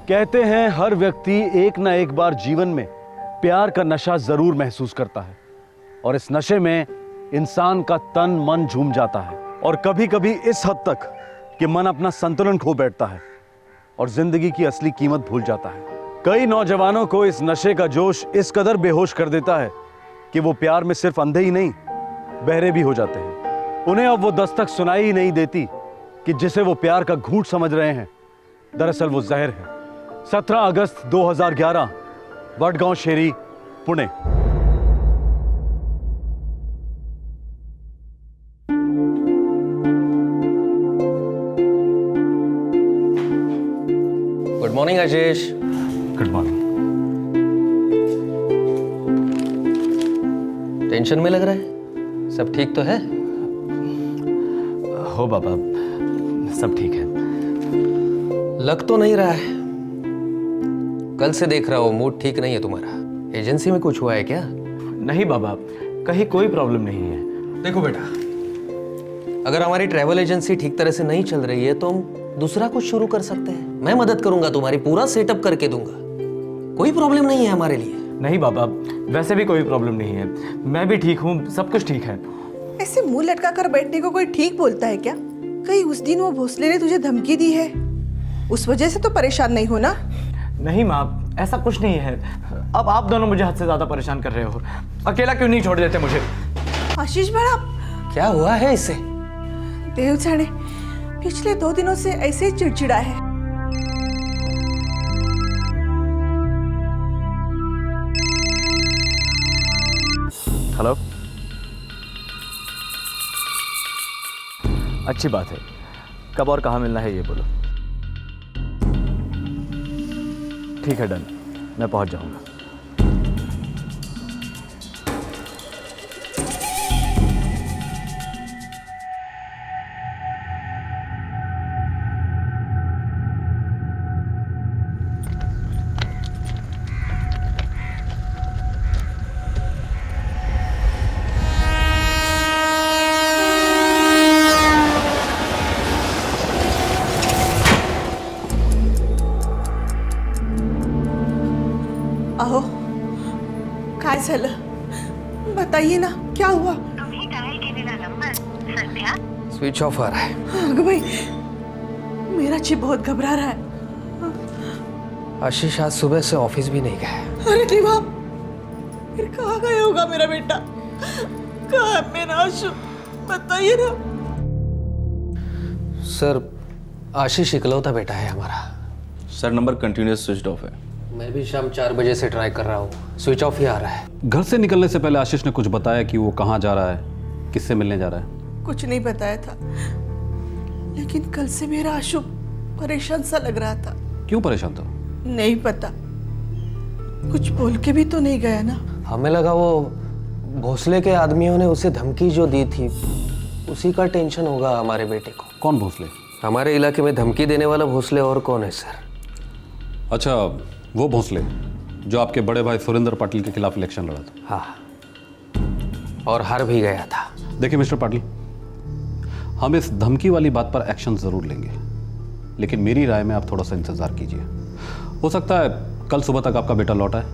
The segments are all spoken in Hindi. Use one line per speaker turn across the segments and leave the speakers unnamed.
कहते हैं हर व्यक्ति एक ना एक बार जीवन में प्यार का नशा जरूर महसूस करता है और इस नशे में इंसान का तन मन झूम जाता है और कभी कभी इस हद तक कि मन अपना संतुलन खो बैठता है और जिंदगी की असली कीमत भूल जाता है। कई नौजवानों को इस नशे का जोश इस कदर बेहोश कर देता है कि वो प्यार में सिर्फ अंधे ही नहीं बहरे भी हो जाते हैं। उन्हें अब वो दस्तक सुनाई ही नहीं देती कि जिसे वो प्यार का घूंट समझ रहे हैं दरअसल वो जहर है। 17 अगस्त 2011 Vadgaon Sheri, Pune.
Good morning Ashish.
Good morning.
Tension में लग रहा है, सब ठीक तो है?
हो बाबा, सब ठीक है।
लग तो नहीं रहा है, कल से देख रहा हूँ मूड ठीक नहीं है तुम्हारा। एजेंसी में कुछ हुआ है क्या?
नहीं बाबा, कहीं कोई प्रॉब्लम नहीं है।
देखो बेटा, अगर हमारी ट्रैवल एजेंसी ठीक तरह से नहीं चल रही है तो हम दूसरा कुछ शुरू कर सकते हैं। मैं मदद करूंगा, तुम्हारी पूरा सेटअप करके दूंगा, कोई प्रॉब्लम नहीं है हमारे लिए।
नहीं बाबा, वैसे भी कोई प्रॉब्लम नहीं है, मैं भी ठीक हूँ, सब कुछ ठीक है।
ऐसे मुंह लटका कर बैठने को कोई ठीक बोलता है क्या? कहीं उस दिन वो भोसले ने तुझे धमकी दी है, उस वजह से तो परेशान नहीं हो ना?
नहीं माँ, ऐसा कुछ नहीं है। अब आप दोनों मुझे हद से ज्यादा परेशान कर रहे हो। अकेला क्यों नहीं छोड़ देते मुझे?
आशीष बड़ा,
क्या हुआ है इसे?
देव जाने, पिछले 2 दिनों से ऐसे ही चिड़चिड़ा है।
हेलो, अच्छी बात है। कब और कहाँ मिलना है ये बोलो। ठीक है, डन, मैं पहुंच जाऊंगा।
अहो, काय झालं? बताइए ना, क्या हुआ?
तुम्ही डायल केलेला नंबर सध्या
स्विच ऑफ आ रहा है।
अगं भाई, मेरा चिप बहुत घबरा रहा है।
आशीष आज सुबह से ऑफिस भी नहीं गया।
अरे देवा, फिर कहाँ गया होगा मेरा बेटा? कहाँ है मेरा आशु? बताइए ना।
सर, आशीष इकलौता बेटा है हमारा।
Sir, number continuous switch off है।
मैं भी शाम 4 बजे से ट्राई कर रहा हूँ, स्विच ऑफ ही आ रहा है।
घर से निकलने से पहले आशीष ने कुछ बताया कि वो कहाँ जा रहा है, किससे मिलने जा रहा है?
कुछ नहीं बताया था, लेकिन कल से मेरा आशु परेशान सा लग रहा था।
क्यों परेशान था?
नहीं पता, कुछ बोल के भी तो नहीं गया ना।
हमें लगा वो भोसले के आदमियों ने उसे धमकी जो दी थी उसी का टेंशन होगा हमारे बेटे को।
कौन भोसले?
हमारे इलाके में धमकी देने वाला भोसले और कौन है सर?
अच्छा, वो भोसले जो आपके बड़े भाई सुरेंद्र पाटिल के खिलाफ इलेक्शन लड़ा था।
हाँ, और हार भी गया था।
देखिए मिस्टर पाटिल, हम इस धमकी वाली बात पर एक्शन जरूर लेंगे, लेकिन मेरी राय में आप थोड़ा सा इंतजार कीजिए। हो सकता है कल सुबह तक आपका बेटा लौटा है।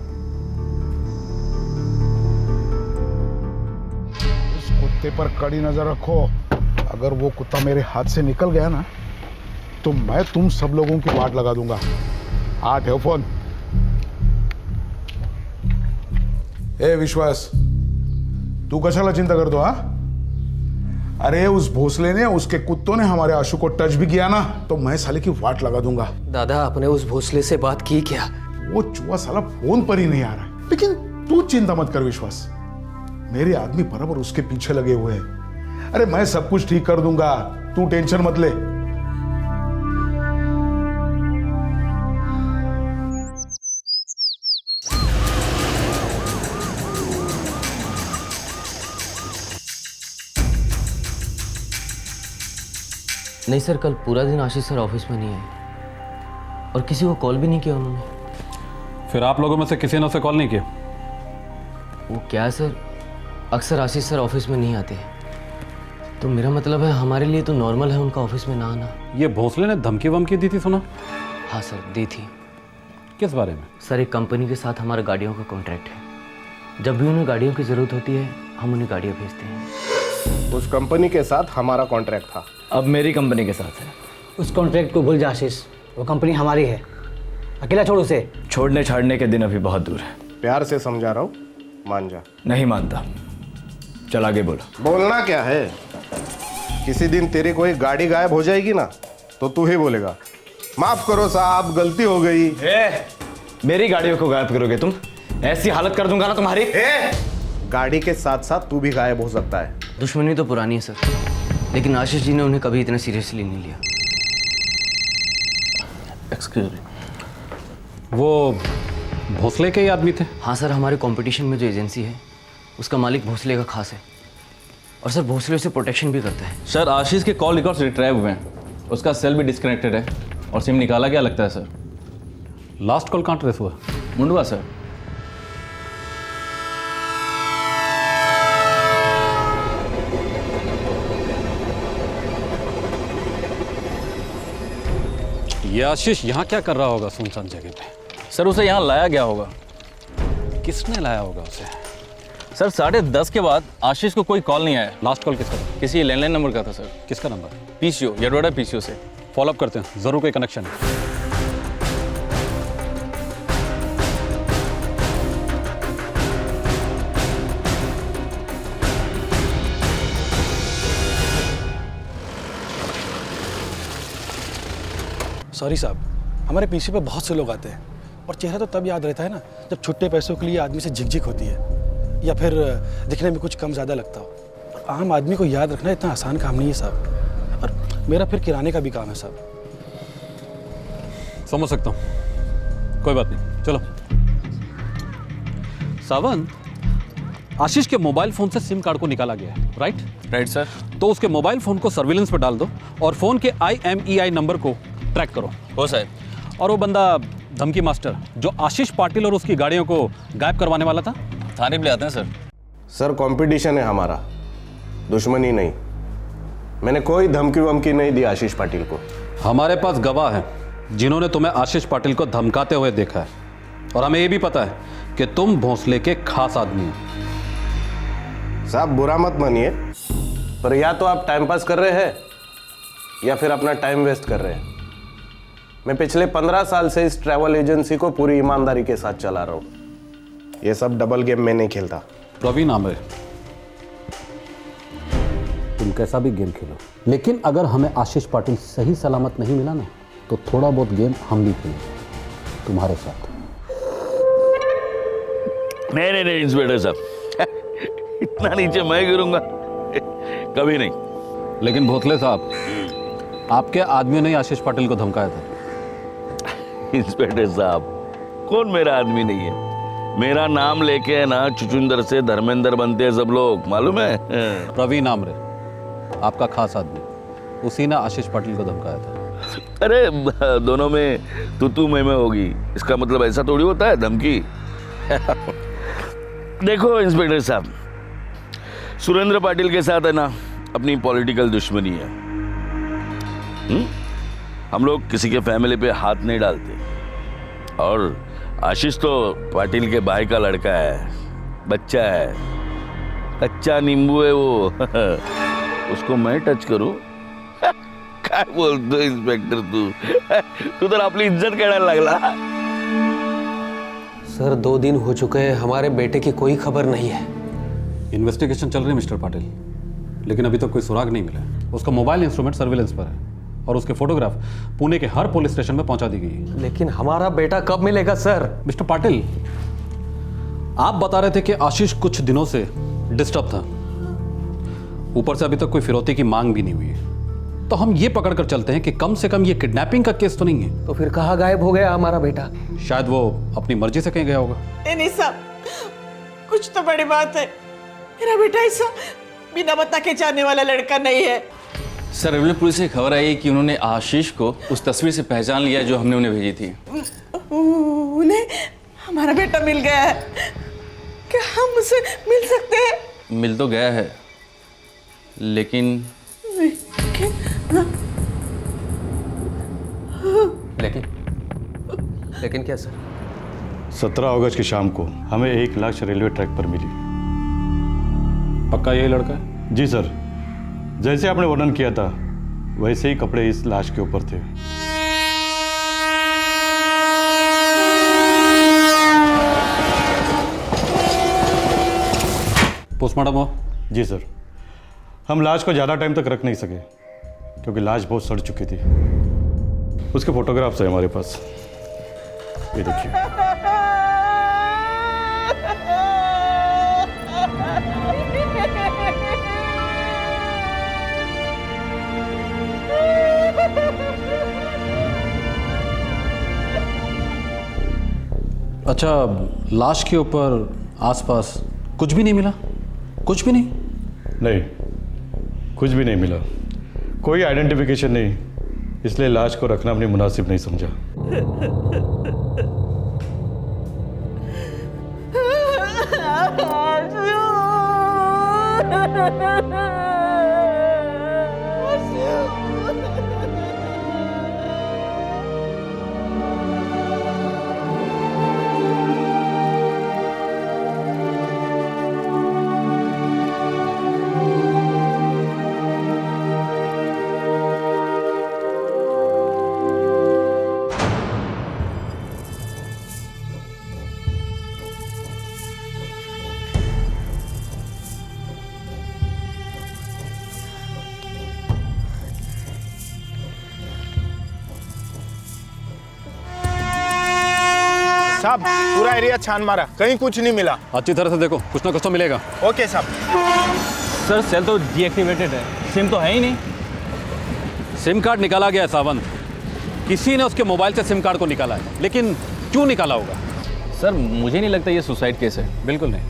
उस कुत्ते पर कड़ी नजर रखो। अगर वो कुत्ता मेरे हाथ से निकल गया ना तो मैं तुम सब लोगों की वाट लगा दूंगा। हाँ, ठेव फोन। ए विश्वास, तू कशाला चिंता करतो? हा, अरे उस भोसले ने, उसके कुत्तों ने हमारे आशु को टच भी किया ना तो मैं साले की वाट लगा दूंगा।
दादा, आपने उस भोसले से बात की क्या?
वो चूहा साला फोन पर ही नहीं आ रहा है। लेकिन तू चिंता मत कर विश्वास, मेरे आदमी बराबर उसके पीछे लगे हुए हैं। अरे मैं सब कुछ ठीक कर दूंगा, तू टेंशन मत ले।
नहीं सर, कल पूरा दिन आशीष सर ऑफिस में नहीं आए और किसी को कॉल भी नहीं किया उन्होंने।
फिर आप लोगों में से किसी ने उसे कॉल नहीं किया?
वो क्या है सर, अक्सर आशीष सर ऑफिस में नहीं आते, तो मेरा मतलब है हमारे लिए तो नॉर्मल है उनका ऑफिस में ना आना।
ये भोसले ने धमकी वमकी दी थी सुना?
हाँ सर, दी थी।
किस बारे में?
सर एक कंपनी के साथ हमारा गाड़ियों का कॉन्ट्रैक्ट है। जब भी उन्हें गाड़ियों की ज़रूरत होती है हम उन्हें गाड़ियाँ भेजते हैं।
उस कंपनी के साथ हमारा कॉन्ट्रैक्ट था।
अब मेरी कंपनी के साथ है।
उस कॉन्ट्रैक्ट को भूल जा आशीष, वो कंपनी हमारी है, अकेला छोड़ उसे।
छोड़ने छाड़ने के दिन अभी बहुत दूर है।
प्यार से समझा रहा हूँ, मान जा।
नहीं मानता, चल आगे बोलो।
बोलना क्या है? किसी दिन तेरी कोई गाड़ी गायब हो जाएगी ना तो तू ही बोलेगा माफ करो साहब, गलती हो गई।
मेरी गाड़ियों को गायब करोगे तुम? ऐसी हालत कर दूंगा ना तुम्हारी।
गाड़ी के साथ साथ तू भी गायब हो सकता है।
दुश्मनी तो पुरानी है सर, लेकिन आशीष जी ने उन्हें कभी इतना सीरियसली नहीं लिया।
एक्सक्यूज मी,
वो भोसले के ही आदमी थे?
हाँ सर, हमारे कंपटीशन में जो एजेंसी है उसका मालिक भोसले का खास है, और सर भोसले उसे प्रोटेक्शन भी करता है।
सर आशीष के कॉल रिकॉर्ड्स रिट्राइव हुए हैं, उसका सेल भी डिस्कनेक्टेड है और सिम निकाला क्या लगता है सर?
लास्ट कॉल कहाँ ट्रेस हुआ?
मुंडवा सर।
ये आशीष यहाँ क्या कर रहा होगा सुनसान जगह पे?
सर उसे यहाँ लाया गया होगा।
किसने लाया होगा उसे?
सर 10:30 के बाद आशीष को कोई कॉल नहीं आया।
लास्ट कॉल किसका था?
किसी लैंडलाइन नंबर का था सर।
किसका नंबर?
पीसीओ, यडवाड़ा पीसीओ से।
फॉलोअप करते हैं, जरूर कोई कनेक्शन है।
सॉरी साहब, हमारे पीछे पे बहुत से लोग आते हैं और चेहरा तो तब याद रहता है ना जब छुट्टे पैसों के लिए आदमी से झिकझिक होती है या फिर दिखने में कुछ कम ज़्यादा लगता हो। और आम आदमी को याद रखना इतना आसान काम नहीं है साहब, और मेरा फिर किराने का भी काम है साहब।
समझ सकता हूँ, कोई बात नहीं, चलो। सावन, आशीष के मोबाइल फोन से सिम कार्ड को निकाला गया है, राइट
सर।
तो उसके मोबाइल फोन को सर्विलेंस पर डाल दो और फोन के IMEI नंबर को ट्रैक करो।
हो सर।
और वो बंदा धमकी मास्टर जो आशीष पाटिल और उसकी गाड़ियों को गायब करवाने वाला था,
थाने पे ले आते हैं सर।
सर कंपटीशन है हमारा, दुश्मनी नहीं। मैंने कोई धमकी वमकी नहीं दी आशीष पाटिल को।
हमारे पास गवाह हैं जिन्होंने तुम्हें आशीष पाटिल को धमकाते हुए देखा है, और हमें ये भी पता है कि तुम भोसले के खास आदमी हो।
साहब बुरा मत मानिए, पर या तो आप टाइम पास कर रहे हैं या फिर अपना टाइम वेस्ट कर रहे हैं। मैं पिछले 15 साल से इस ट्रैवल एजेंसी को पूरी ईमानदारी के साथ चला रहा हूँ। ये सब डबल गेम में नहीं खेलता।
प्रवीण आमरे, तुम कैसा भी गेम खेलो, लेकिन अगर हमें आशीष पाटिल सही सलामत नहीं मिला ना तो थोड़ा बहुत गेम हम भी खेलेंगे तुम्हारे साथ।
नहीं इंस्पेक्टर साहब, इतना नीचे मैं गिरूंगा कभी नहीं।
लेकिन भोसले साहब, आपके आदमियों ने आशीष पाटिल को धमकाया था।
इंस्पेक्टर साहब, कौन मेरा आदमी नहीं है? मेरा नाम लेके है ना चुचुंदर से धर्मेंद्र बनते हैं सब लोग, मालूम है?
प्रवीण आमरे, आपका खास आदमी, उसी ने आशीष पाटिल को धमकाया था।
अरे दोनों में तू मैं होगी, इसका मतलब ऐसा थोड़ी होता है धमकी। देखो इंस्पेक्टर साहब, सुरेंद्र पाटिल के साथ है ना अपनी पॉलिटिकल दुश्मनी है। हम लोग किसी के फैमिली पे हाथ नहीं डालते, और आशीष तो पाटिल के भाई का लड़का है, बच्चा है, कच्चा नींबू है वो। उसको मैं टच करूं? काय बोलतो इंस्पेक्टर तू तर आपली इज्जत काढायला लागला।
सर 2 दिन हो चुके हैं, हमारे बेटे की कोई खबर नहीं है।
इन्वेस्टिगेशन चल रही है मिस्टर पाटिल, लेकिन अभी तक कोई सुराग नहीं मिला है। उसका मोबाइल इंस्ट्रूमेंट सर्विलेंस पर है और उसके फोटोग्राफ पुणे के हर पुलिस स्टेशन में पहुंचा दी गई है।
लेकिन हमारा बेटा कब मिलेगा सर?
मिस्टर पाटिल, आप बता रहे थे कि आशीष कुछ दिनों से डिस्टर्ब था, ऊपर से अभी तक कोई फिरौती की मांग भी नहीं हुई है, तो हम ये पकड़ कर चलते हैं कि कम से कम ये किडनैपिंग का केस तो नहीं है।
तो फिर कहाँ गायब हो गया हमारा बेटा?
शायद वो अपनी मर्जी से कहीं गया होगा।
नहीं साहब, कुछ तो बड़ी बात है। मेरा बेटा ऐसा बिना बता के जाने वाला लड़का नहीं है।
सर रेलवे पुलिस से खबर आई कि उन्होंने आशीष को उस तस्वीर से पहचान लिया जो हमने उन्हें भेजी थी।
उन्हें हमारा बेटा मिल गया है, क्या हम उसे मिल सकते हैं?
मिल तो गया है, लेकिन
लेकिन क्या सर?
17 अगस्त की शाम को हमें एक लाश रेलवे ट्रैक पर मिली।
पक्का यही लड़का है?
जी सर, जैसे आपने वर्णन किया था वैसे ही कपड़े इस लाश के ऊपर थे।
पोस्टमार्टम हो?
जी सर, हम लाश को ज़्यादा टाइम तक रख नहीं सके क्योंकि लाश बहुत सड़ चुकी थी। उसके फोटोग्राफ्स हैं हमारे पास, ये देखिए।
अच्छा, लाश के ऊपर आसपास कुछ भी नहीं मिला? कुछ भी नहीं?
नहीं, कुछ भी नहीं मिला, कोई आइडेंटिफिकेशन नहीं, इसलिए लाश को रखना अपनी मुनासिब नहीं समझा।
साहब, पूरा एरिया छान मारा, कहीं कुछ नहीं मिला।
अच्छी तरह से देखो, कुछ ना कुछ तो मिलेगा।
ओके साहब।
सर सेल तो डीएक्टिवेटेड है, सिम तो है ही नहीं।
सिम कार्ड निकाला गया है सावंत, किसी ने उसके मोबाइल से सिम कार्ड को निकाला है, लेकिन क्यों निकाला होगा?
सर मुझे नहीं लगता ये सुसाइड केस है।
बिल्कुल नहीं,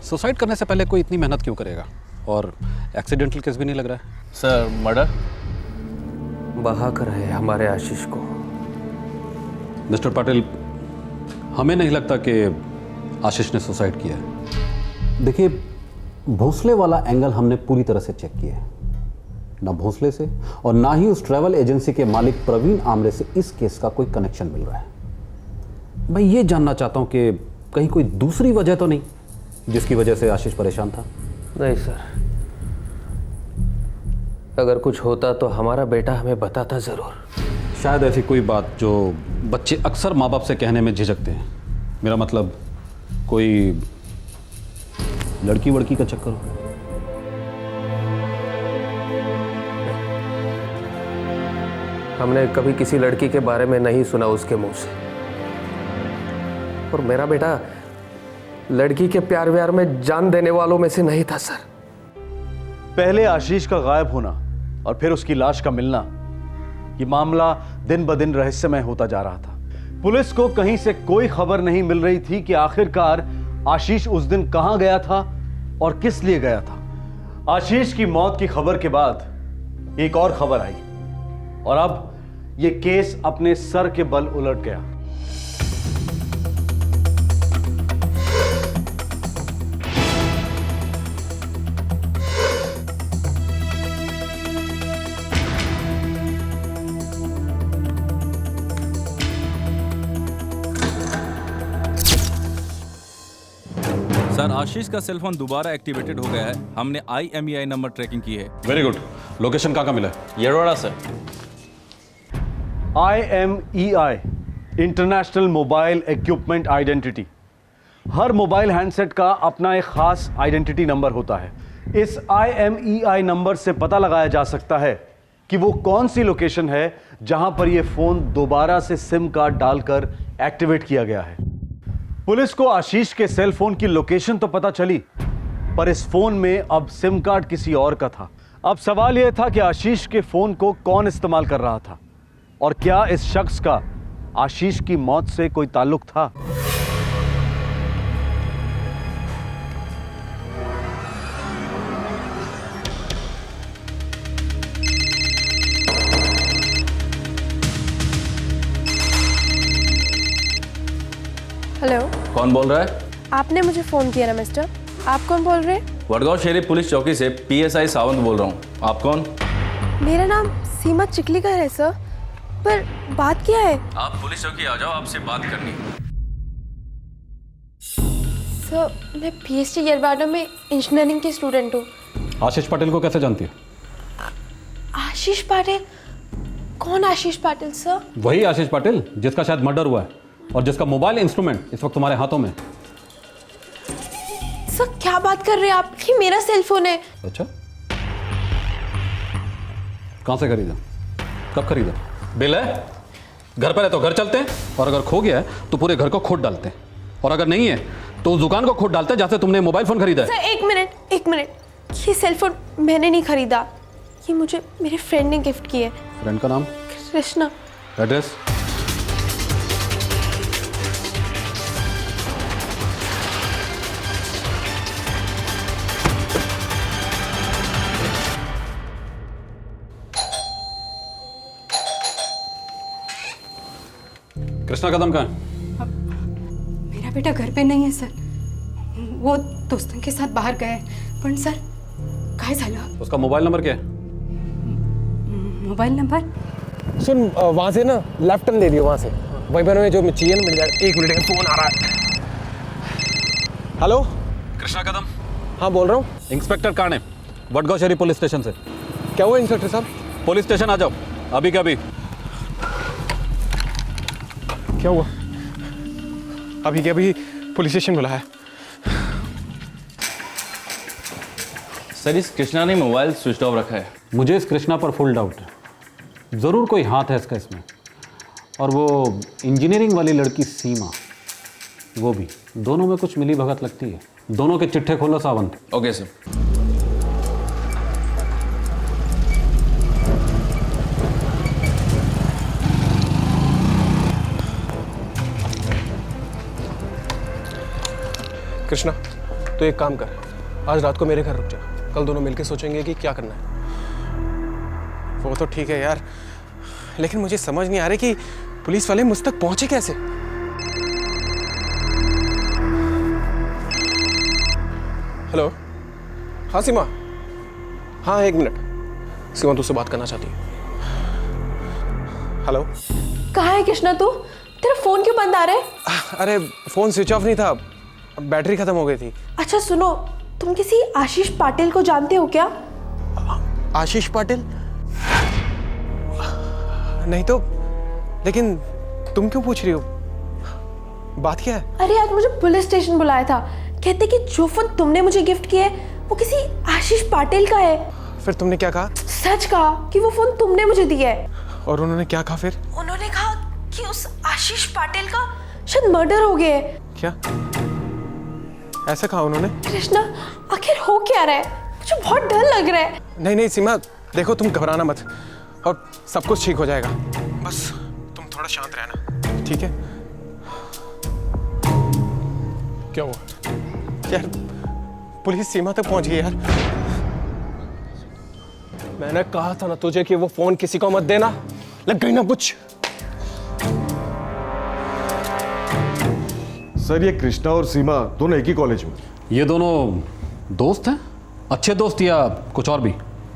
सुसाइड करने से पहले कोई इतनी मेहनत क्यों करेगा? और एक्सीडेंटल केस भी नहीं लग रहा है।
Sir murder?
बहा कर है हमारे आशीष को।
मिस्टर पाटिल, हमें नहीं लगता कि आशीष ने सुसाइड किया है।
देखिए, भोसले वाला एंगल हमने पूरी तरह से चेक किया है। ना भोसले से और ना ही उस ट्रैवल एजेंसी के मालिक प्रवीण आमरे से इस केस का कोई कनेक्शन मिल रहा है। मैं ये जानना चाहता हूं कि कहीं कोई दूसरी वजह तो नहीं जिसकी वजह से आशीष परेशान था?
नहीं सर, अगर कुछ होता तो हमारा बेटा हमें बताता जरूर।
शायद ऐसी कोई बात जो बच्चे अक्सर माँ बाप से कहने में झिझकते हैं। मेरा मतलब कोई लड़की वड़की का चक्कर हो।
हमने कभी किसी लड़की के बारे में नहीं सुना उसके मुंह से, और मेरा बेटा लड़की के प्यार व्यार में जान देने वालों में से नहीं था सर।
पहले आशीष का गायब होना और फिर उसकी लाश का मिलना, ये मामला दिन ब दिन रहस्यमय होता जा रहा था। पुलिस को कहीं से कोई खबर नहीं मिल रही थी कि आखिरकार आशीष उस दिन कहां गया था और किस लिए गया था। आशीष की मौत की खबर के बाद एक और खबर आई और अब यह केस अपने सर के बल उलट गया।
सर आशीष का सेलफोन दोबारा एक्टिवेटेड हो गया है। हमने IMEI नंबर ट्रैकिंग की है।
Very good. लोकेशन कहाँ मिला?
Yerwada sir.
IMEI international mobile equipment identity. हर मोबाइल हैंडसेट का अपना एक खास आइडेंटिटी नंबर होता है। इस IMEI नंबर से पता लगाया जा सकता है कि वो कौन सी लोकेशन है जहां पर यह फोन दोबारा से सिम कार्ड डालकर एक्टिवेट किया गया है। पुलिस को आशीष के सेल फोन की लोकेशन तो पता चली, पर इस फोन में अब सिम कार्ड किसी और का था। अब सवाल यह था कि आशीष के फोन को कौन इस्तेमाल कर रहा था और क्या इस शख्स का आशीष की मौत से कोई ताल्लुक था।
हेलो,
कौन बोल रहा है?
आपने मुझे फ़ोन किया ना मिस्टर। आप कौन बोल रहे हैं?
वडगांव शहरी पुलिस चौकी से PSI सावंत बोल रहा हूँ। आप कौन?
मेरा नाम सीमा चिखलीकर है सर, पर बात क्या है?
आप पुलिस चौकी आ जाओ, आपसे बात करनी है।
सर मैं PhD येरवाडा में इंजीनियरिंग की स्टूडेंट हूँ।
आशीष पाटिल को कैसे जानती है?
आशीष पाटिल? कौन आशीष पाटिल सर?
वही आशीष पाटिल जिसका शायद मर्डर हुआ है और जिसका मोबाइल इंस्ट्रूमेंट इस वक्त तुम्हारे हाथों में।
सर क्या बात कर रहे हैं आप? ये मेरा सेल फोन है।
अच्छा, कहाँ से खरीदा? कब खरीदा? बिल है? घर पर है तो घर चलते हैं, और अगर खो गया है तो पूरे घर को खोद डालते हैं, और अगर नहीं है तो उस दुकान को खोद डालते हैं जहाँ से तुमने मोबाइल फोन खरीदा है।
सर एक मिनट, ये सेल फोन मैंने नहीं खरीदा, ये मुझे मेरे फ्रेंड ने गिफ्ट किया है।
फ्रेंड का नाम?
कृष्णा।
एड्रेस? कृष्णा कदम कहाँ है?
मेरा बेटा घर पे नहीं है सर, वो दोस्तों के साथ बाहर गए पण सर काय झालं?
उसका मोबाइल नंबर क्या है?
Mobile number?
सुन, वहां से ना लेफ्ट टर्न ले लियो, वहां से वहीं पर हमें जो चाहिए ना मिल जाएगा। 1 मिनट में फोन आ रहा है। हेलो,
कृष्णा कदम?
हाँ बोल रहा हूँ।
Inspector Kane, Wadgaon police station से।
क्या हुआ इंस्पेक्टर साहब?
पुलिस स्टेशन आ जाओ अभी का अभी।
क्या हुआ? अभी के अभी पुलिस स्टेशन बुलाया है।
सर इस कृष्णा ने मोबाइल स्विच ऑफ रखा है।
मुझे इस कृष्णा पर फुल डाउट है, ज़रूर कोई हाथ है इसका इसमें। और वो इंजीनियरिंग वाली लड़की सीमा, वो भी, दोनों में कुछ मिली भगत लगती है। दोनों के चिट्ठे खोलो सावंत।
Okay sir.
कृष्णा, तो एक काम कर, आज रात को मेरे घर रुक जा, कल दोनों मिलके सोचेंगे कि क्या करना है। वो तो ठीक है यार, लेकिन मुझे समझ नहीं आ रहा कि पुलिस वाले मुझ तक पहुंचे कैसे। हेलो, हाँ सीमा। हाँ 1 मिनट, सीमा तुझसे बात करना चाहती है। हेलो।
कहाँ है कृष्णा तू? तेरा फोन क्यों बंद आ रहा है?
अरे फोन स्विच ऑफ नहीं था, बैटरी खत्म हो गई थी।
अच्छा सुनो, तुम किसी आशीष पाटिल को जानते हो क्या?
आशीष पाटिल? नहीं तो, लेकिन तुम क्यों पूछ रही हो? बात क्या है?
अरे आज मुझे पुलिस स्टेशन बुलाया था, कहते कि जो फोन तुमने मुझे गिफ्ट किया है वो किसी आशीष पाटिल का है।
फिर तुमने क्या कहा?
सच कहा कि वो फोन तुमने मुझे दिया है।
और उन्होंने क्या कहा फिर?
उन्होंने कहा कि उस आशीष पाटिल का शायद मर्डर हो गया है।
क्या ऐसा कहा उन्होंने?
कृष्णा आखिर हो क्या रहा है? मुझे बहुत डर लग रहा है।
नहीं नहीं सीमा, देखो तुम घबराना मत और सब कुछ ठीक हो जाएगा, बस तुम थोड़ा शांत रहना, ठीक है? क्या हुआ यार? पुलिस सीमा तक पहुंच गई यार। मैंने कहा था ना तुझे कि वो फोन किसी को मत देना, लग गई ना कुछ।
सर ये कृष्णा और सीमा दोनों एक ही कॉलेज में।
ये दोनों दोस्त हैं? अच्छे दोस्त या कुछ और भी?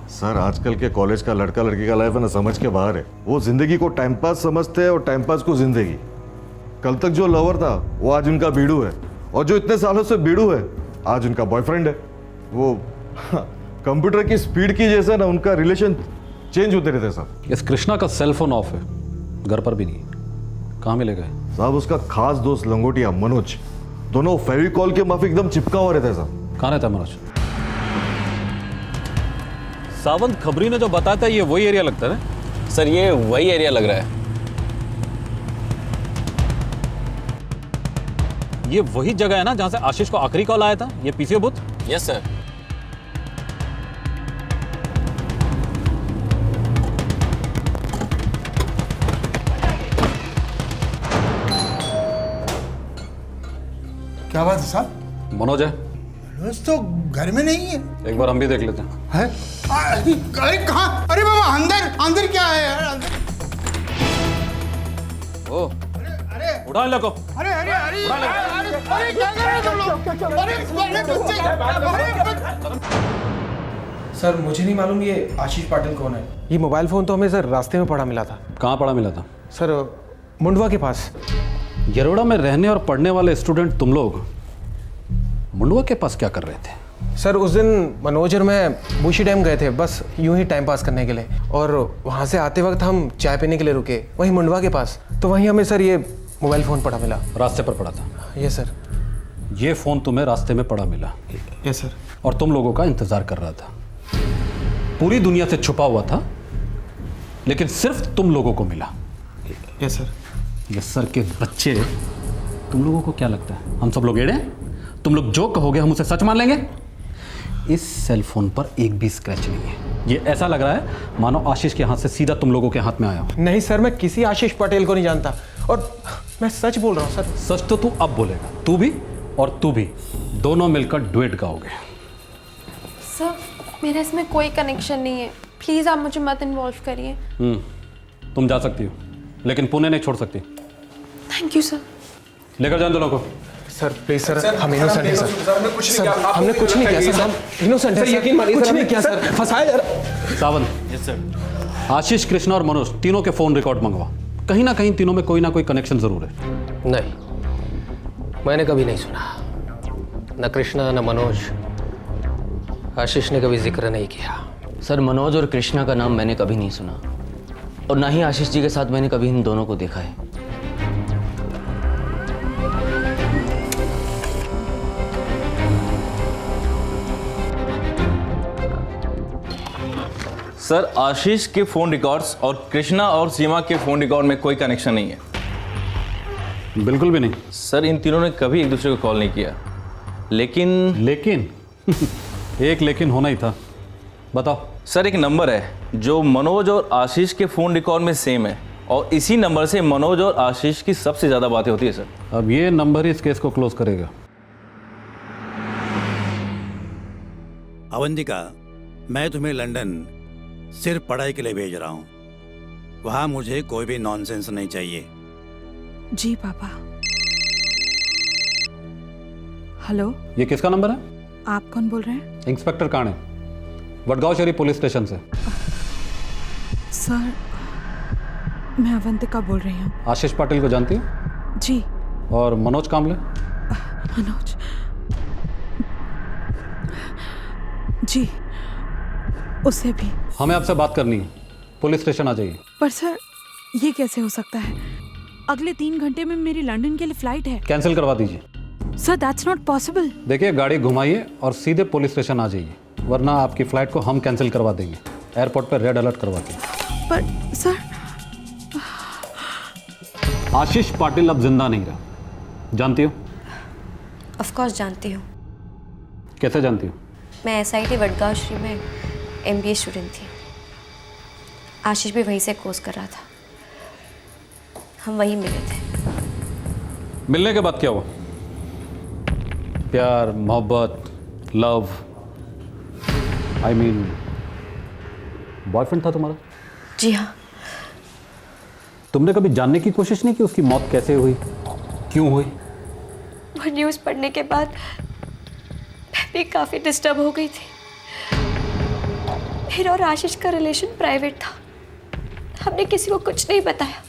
सर आजकल के कॉलेज का लड़का लड़की का लाइफ है ना समझ के बाहर है। वो जिंदगी को टाइम पास समझते हैं और टाइम पास को जिंदगी। कल तक जो लवर था वो आज उनका बीड़ू है, और जो इतने सालों से बीड़ू है आज उनका बॉयफ्रेंड है। वो कंप्यूटर की स्पीड की जैसे ना उनका रिलेशन चेंज होते रहते साहब।
इस कृष्णा का सेल फोन ऑफ है, घर पर भी नहीं। कहाँ मिलेगा
साहब? उसका खास दोस्त लंगोटिया मनोज, दोनों फेविकॉल के माफी एकदम चिपका हुआ रहता है साहब।
कहाँ रहता है मनोज? सावंत खबरी ने जो बताया था ये वही एरिया लगता है ना?
सर ये वही एरिया लग रहा है।
ये वही जगह है ना जहां से आशीष को आखिरी कॉल आया था, ये पीसीओ बूथ?
Yes sir.
क्या बात है साहब?
मनोज है?
मनोज तो घर में नहीं है।
एक बार हम भी देख लेते हैं।
है? अरे कहाँ? अरे बाबा अंदर अंदर क्या है यार? अंदर
ओ उठा लो को।
अरे अरे अरे अरे क्या कर रहे हो तुम लोग? अरे
सर मुझे नहीं मालूम ये आशीष पाटिल कौन है। ये मोबाइल फोन तो हमें सर रास्ते में पड़ा मिला था।
कहाँ पड़ा मिला था?
सर मुंडवा के पास।
येरवड़ा में रहने और पढ़ने वाले स्टूडेंट तुम लोग
मुंडवा के पास क्या कर रहे थे?
सर उस दिन मनोज और मैं बुशी डैम गए थे, बस यूं ही टाइम पास करने के लिए, और वहाँ से आते वक्त हम चाय पीने के लिए रुके वहीं मुंडवा के पास। तो वहीं हमें सर ये मोबाइल फ़ोन पड़ा मिला।
रास्ते पर पड़ा था?
Yes sir.
ये फ़ोन तुम्हें रास्ते में पड़ा मिला?
Yes sir.
और तुम लोगों का इंतज़ार कर रहा था, पूरी दुनिया से छुपा हुआ था, लेकिन सिर्फ तुम लोगों को मिला।
Yes sir.
ये सर के बच्चे, तुम लोगों को क्या लगता है हम सब लोग एड़े हैं? तुम लोग जो कहोगे हम उसे सच मान लेंगे? इस सेल फोन पर एक भी स्क्रैच नहीं है। ये ऐसा लग रहा है मानो आशीष के हाथ से सीधा तुम लोगों के हाथ में आया हो।
नहीं सर, मैं किसी आशीष पटेल को नहीं जानता, और मैं सच बोल रहा हूँ सर।
सच तो तू अब बोलेगा, तू भी और तू भी, दोनों मिलकर डुएट गाओगे।
सर मेरा इसमें कोई कनेक्शन नहीं है, प्लीज़ आप मुझे मत इन्वॉल्व करिए।
तुम जा सकती हो, लेकिन पुणे नहीं छोड़ सकती।
Thank you sir.
लेकर जाओ दोनों को।
सर प्लीज सर, हम इनोसेंट हैं सर। हमने कुछ नहीं किया सर, हम इनोसेंट हैं सर, यकीन मानिए कुछ नहीं किया सर, फंसाया यार।
सावंत। Yes sir. आशीष, कृष्णा और मनोज तीनों के फोन रिकॉर्ड मंगवा। कहीं ना कहीं तीनों में कोई ना कोई कनेक्शन जरूर है।
नहीं, मैंने कभी नहीं सुना, न कृष्णा न मनोज, आशीष ने कभी जिक्र नहीं किया।
सर मनोज और कृष्णा का नाम मैंने कभी नहीं सुना, और ना ही आशीष जी के साथ मैंने कभी इन दोनों को देखा है।
सर आशीष के फ़ोन रिकॉर्ड्स और कृष्णा और सीमा के फ़ोन रिकॉर्ड में कोई कनेक्शन नहीं है।
बिल्कुल भी नहीं।
सर इन तीनों ने कभी एक दूसरे को कॉल नहीं किया। लेकिन
एक लेकिन होना ही था। बताओ।
सर एक नंबर है जो मनोज और आशीष के फ़ोन रिकॉर्ड में सेम है, और इसी नंबर से मनोज और आशीष की सबसे ज़्यादा बातें होती है सर।
अब ये नंबर ही इस केस को क्लोज करेगा।
अवंतिका, मैं तुम्हें लंदन सिर्फ पढ़ाई के लिए भेज रहा हूँ। वहाँ मुझे कोई भी नॉनसेंस नहीं चाहिए।
जी पापा। हेलो,
ये किसका नंबर है?
आप कौन बोल रहे हैं?
इंस्पेक्टर काणे, वडगांव शरीफ पुलिस स्टेशन से।
सर मैं अवंतिका बोल रही हूँ।
आशीष पाटिल को जानती हो?
जी।
और मनोज कामले?
मनोज, जी, उससे भी।
हमें आपसे बात करनी है, पुलिस स्टेशन आ जाइए।
पर सर ये कैसे हो सकता है? अगले 3 घंटे में मेरी लंदन के लिए फ्लाइट है।
कैंसिल करवा दीजिए।
Sir that's not possible.
देखिए गाड़ी घुमाइए और सीधे पुलिस स्टेशन आ जाइए, वरना आपकी फ्लाइट को हम कैंसिल करवा देंगे। एयरपोर्ट पर रेड अलर्ट करवा देंगे।
पर सर,
आशीष पाटिल अब जिंदा नहीं रहा, जानती हो?
ऑफ कोर्स जानती हूँ।
कैसे जानती हो?
मैं SIT वडगांव श्री में MBA स्टूडेंट थी। आशीष भी वहीं से कोर्स कर रहा था, हम वहीं मिले थे।
मिलने के बाद क्या हुआ? प्यार, मोहब्बत, लव, आई मीन बॉयफ्रेंड था तुम्हारा?
जी हाँ।
तुमने कभी जानने की कोशिश नहीं की उसकी मौत कैसे हुई, क्यों हुई?
वो न्यूज़ पढ़ने के बाद मैं भी काफ़ी डिस्टर्ब हो गई थी। मेरा और आशीष का रिलेशन प्राइवेट था, हमने किसी को कुछ नहीं बताया।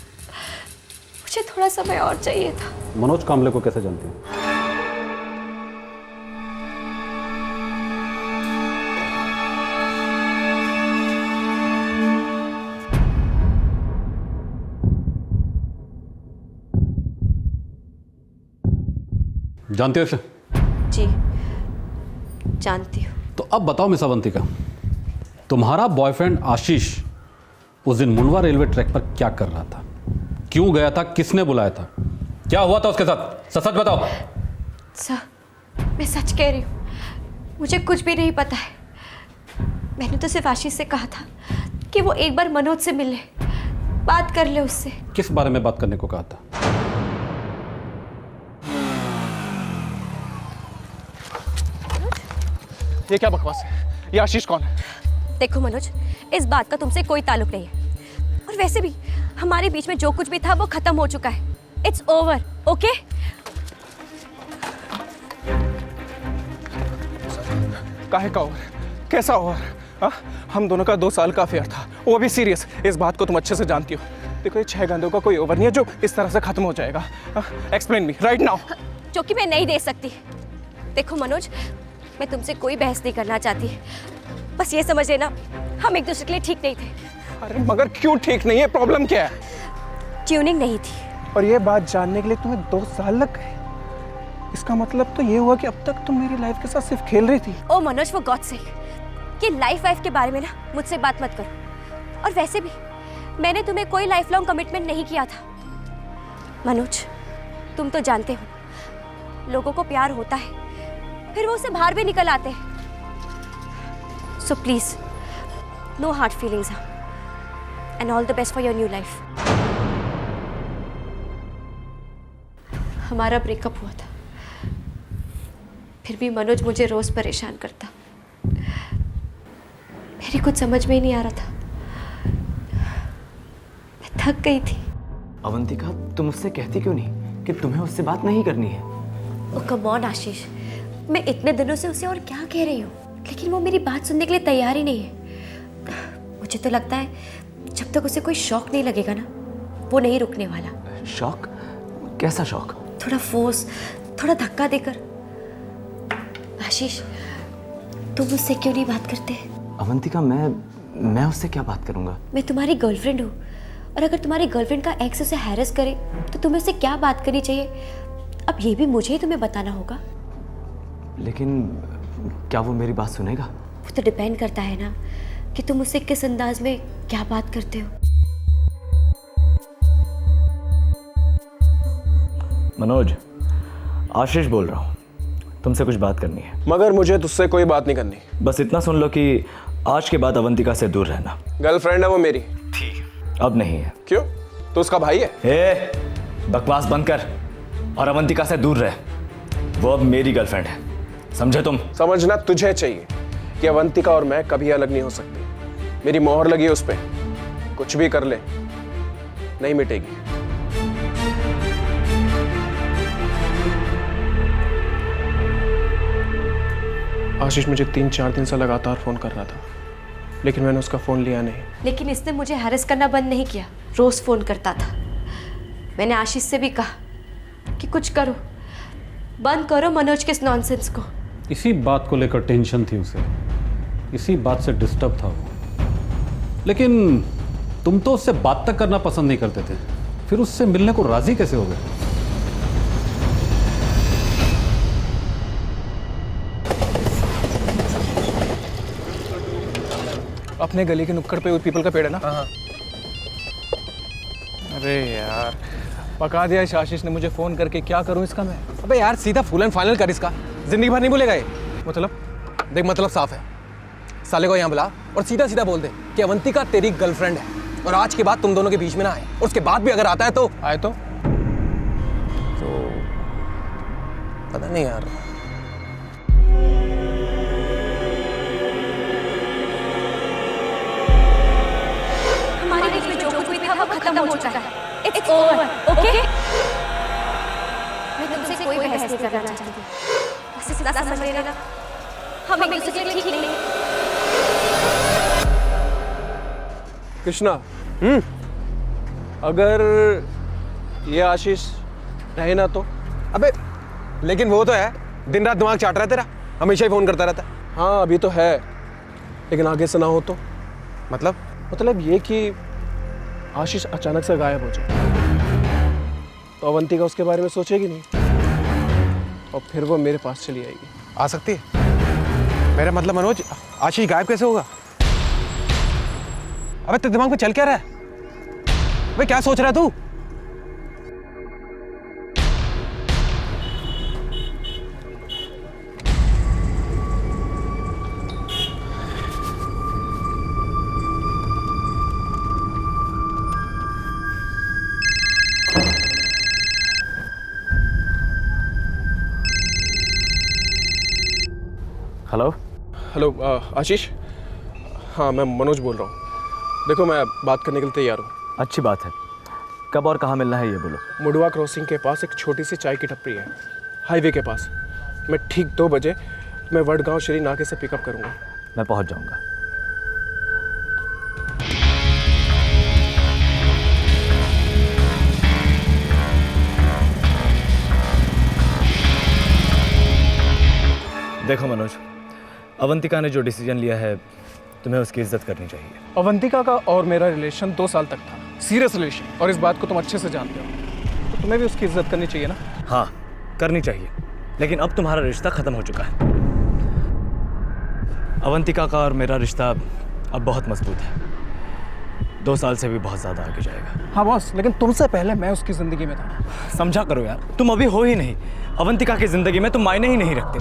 मुझे थोड़ा समय और चाहिए था।
मनोज कामले को कैसे जानती हो? जानते हो इसे?
जी जानती हूँ।
तो अब बताओ मिस अवंतिका, तुम्हारा बॉयफ्रेंड आशीष उस दिन मुंडवा रेलवे ट्रैक पर क्या कर रहा था, क्यों गया था, किसने बुलाया था, क्या हुआ था उसके साथ? सच सच बताओ।
सर मैं सच कह रही हूँ, मुझे कुछ भी नहीं पता है। मैंने तो सिर्फ आशीष से कहा था कि वो एक बार मनोज से मिले, बात कर ले उससे।
किस बारे में बात करने को कहा था?
ये क्या बकवास है? ये आशीष कौन है?
देखो मनोज, इस बात का तुमसे कोई ताल्लुक नहीं है, और वैसे भी हमारे बीच में जो कुछ भी था वो खत्म हो चुका है। It's over, okay?
काहे का ओवर? कैसा ओवर? हम दोनों का 2 साल का अफेयर था, वो भी सीरियस। इस बात को तुम अच्छे से जानती हो। देखो ये 6 घंटों का कोई ओवर नहीं है जो इस तरह से खत्म हो जाएगा। Explain me right now.
जो कि मैं नहीं दे सकती। देखो मनोज, मैं तुमसे कोई बहस नहीं करना चाहती, बस ये समझ लेना हम एक दूसरे के लिए ठीक नहीं थे।
अरे मगर क्यों ठीक नहीं है? प्रॉब्लम क्या है?
ट्यूनिंग नहीं थी।
और ये बात जानने के लिए तुम्हें 2 साल लग गए? इसका मतलब तो ये हुआ कि अब तक तुम मेरी लाइफ के साथ सिर्फ खेल रही थी।
ओ मनोज, वो गॉड से कि लाइफ के बारे में ना मुझसे बात मत करो। और वैसे भी मैंने तुम्हें कोई लाइफ लॉन्ग कमिटमेंट नहीं किया था। मनोज, तुम तो जानते हो लोगों को प्यार होता है, फिर वो उसे बाहर भी निकल आते हैं। So please, no hard feelings and all the best for your new life. हमारा ब्रेकअप हुआ था, फिर भी मनोज मुझे रोज परेशान करता। मेरी कुछ समझ में ही नहीं आ रहा था, मैं थक गई थी।
अवंतिका, तुम उससे कहती क्यों नहीं कि तुम्हें उससे बात नहीं करनी है?
ओ कम ऑन आशीष, मैं इतने दिनों से उसे और क्या कह रही हूँ, लेकिन वो मेरी बात सुनने के लिए तैयार ही नहीं है। मुझे तो लगता है जब तक उसे कोई शौक नहीं लगेगा ना, वो नहीं रुकने वाला।
शौक? कैसा शौक?
थोड़ा फोर्स, थोड़ा धक्का देकर। आशीष, तुम मुझसे क्यों नहीं बात करते?
अवंतिका, मैं उससे क्या बात करूंगा?
मैं तुम्हारी गर्लफ्रेंड हूँ, और अगर तुम्हारी गर्लफ्रेंड का एक्स उसे हैरेस करे तो तुम्हें उससे क्या बात करनी चाहिए, अब ये भी मुझे ही तुम्हें बताना होगा।
लेकिन क्या वो मेरी बात सुनेगा?
वो तो डिपेंड करता है ना कि तुम उससे किस अंदाज में क्या बात करते हो।
मनोज, आशीष बोल रहा हूँ, तुमसे कुछ बात करनी है।
मगर मुझे तुझसे कोई बात नहीं करनी।
बस इतना सुन लो कि आज के बाद अवंतिका से दूर रहना।
गर्लफ्रेंड है वो मेरी।
अब नहीं है।
क्यों? तो उसका भाई है।
ए, बकवास बंद कर और अवंतिका से दूर रह। वो अब मेरी गर्लफ्रेंड है, समझे तुम?
समझना तुझे चाहिए कि अवंतिका और मैं कभी अलग नहीं हो सकते। मेरी मोहर लगी है उस पे, कुछ भी कर ले नहीं मिटेगी। आशीष मुझे 3-4 दिन से लगातार फोन कर रहा था, लेकिन मैंने उसका फोन लिया नहीं।
लेकिन इसने मुझे हैरेस करना बंद नहीं किया, रोज फोन करता था। मैंने आशीष से भी कहा कि कुछ करो, बंद करो मनोज के इस नॉनसेंस को।
इसी बात को लेकर टेंशन थी उसे, इसी बात से डिस्टर्ब था वो। लेकिन तुम तो उससे बात तक करना पसंद नहीं करते थे, फिर उससे मिलने को राजी कैसे हो गए?
अपने गली के नुक्कड़ पे पीपल का पेड़ है ना? हाँ। अरे यार, पका दिया इस आशीष ने मुझे फोन करके। क्या करूं इसका मैं? अबे यार, सीधा फुल एंड फाइनल कर इसका, जिंदगी भर नहीं भूलेगा ये। मतलब देख, मतलब साफ है, साले को यहाँ बुला और सीधा सीधा बोल दे कि अवंतिका तेरी गर्लफ्रेंड है, और आज के बाद तुम दोनों के बीच में ना आए, और उसके बाद भी अगर आता है तो आए तो पता नहीं यार।
हमारे बीच में जो कुछ भी था वो खत्म हो चुका है। It's over, okay? मैं तुमसे कोई बहस नहीं करना चाहती, बस इतना समझ लेना हम एक दूसरे के लिए ठीक नहीं।
कृष्णा, अगर ये आशीष रहे ना तो? अबे लेकिन वो तो है, दिन रात दिमाग चाट रहा है तेरा, हमेशा ही फोन करता रहता है। हाँ अभी तो है, लेकिन आगे से ना हो तो? मतलब ये कि आशीष अचानक से गायब हो जाए तो अवंतिका उसके बारे में सोचेगी नहीं, और फिर वो मेरे पास चली आएगी।
आ सकती है? मेरा मतलब मनोज, आशीष गायब कैसे होगा? अबे तेरे दिमाग में चल क्या रहा है? अबे क्या सोच रहा है तू?
हेलो आशीष, हाँ मैं मनोज बोल रहा हूँ। देखो मैं बात करने के लिए तैयार हूँ।
अच्छी बात है, कब और कहाँ मिलना है ये बोलो।
मुडवा क्रॉसिंग के पास एक छोटी सी चाय की टपरी है, हाईवे के पास। मैं ठीक 2 बजे मैं वडगांव श्री नाके से पिकअप करूँगा।
मैं पहुँच जाऊँगा। देखो मनोज, अवंतिका ने जो डिसीजन लिया है तुम्हें उसकी इज्जत करनी चाहिए।
अवंतिका का और मेरा रिलेशन 2 साल तक था, सीरियस रिलेशन, और इस बात को तुम अच्छे से जानते हो, तो तुम्हें भी उसकी इज्जत करनी चाहिए ना।
हाँ करनी चाहिए, लेकिन अब तुम्हारा रिश्ता खत्म हो चुका है। अवंतिका का और मेरा रिश्ता अब बहुत मजबूत है, 2 साल से भी बहुत ज़्यादा आगे जाएगा।
हाँ बॉस, लेकिन तुमसे पहले मैं उसकी ज़िंदगी में था।
समझा करो यार, तुम अभी हो ही नहीं। अवंतिका की ज़िंदगी में तुम मायने ही नहीं रखते,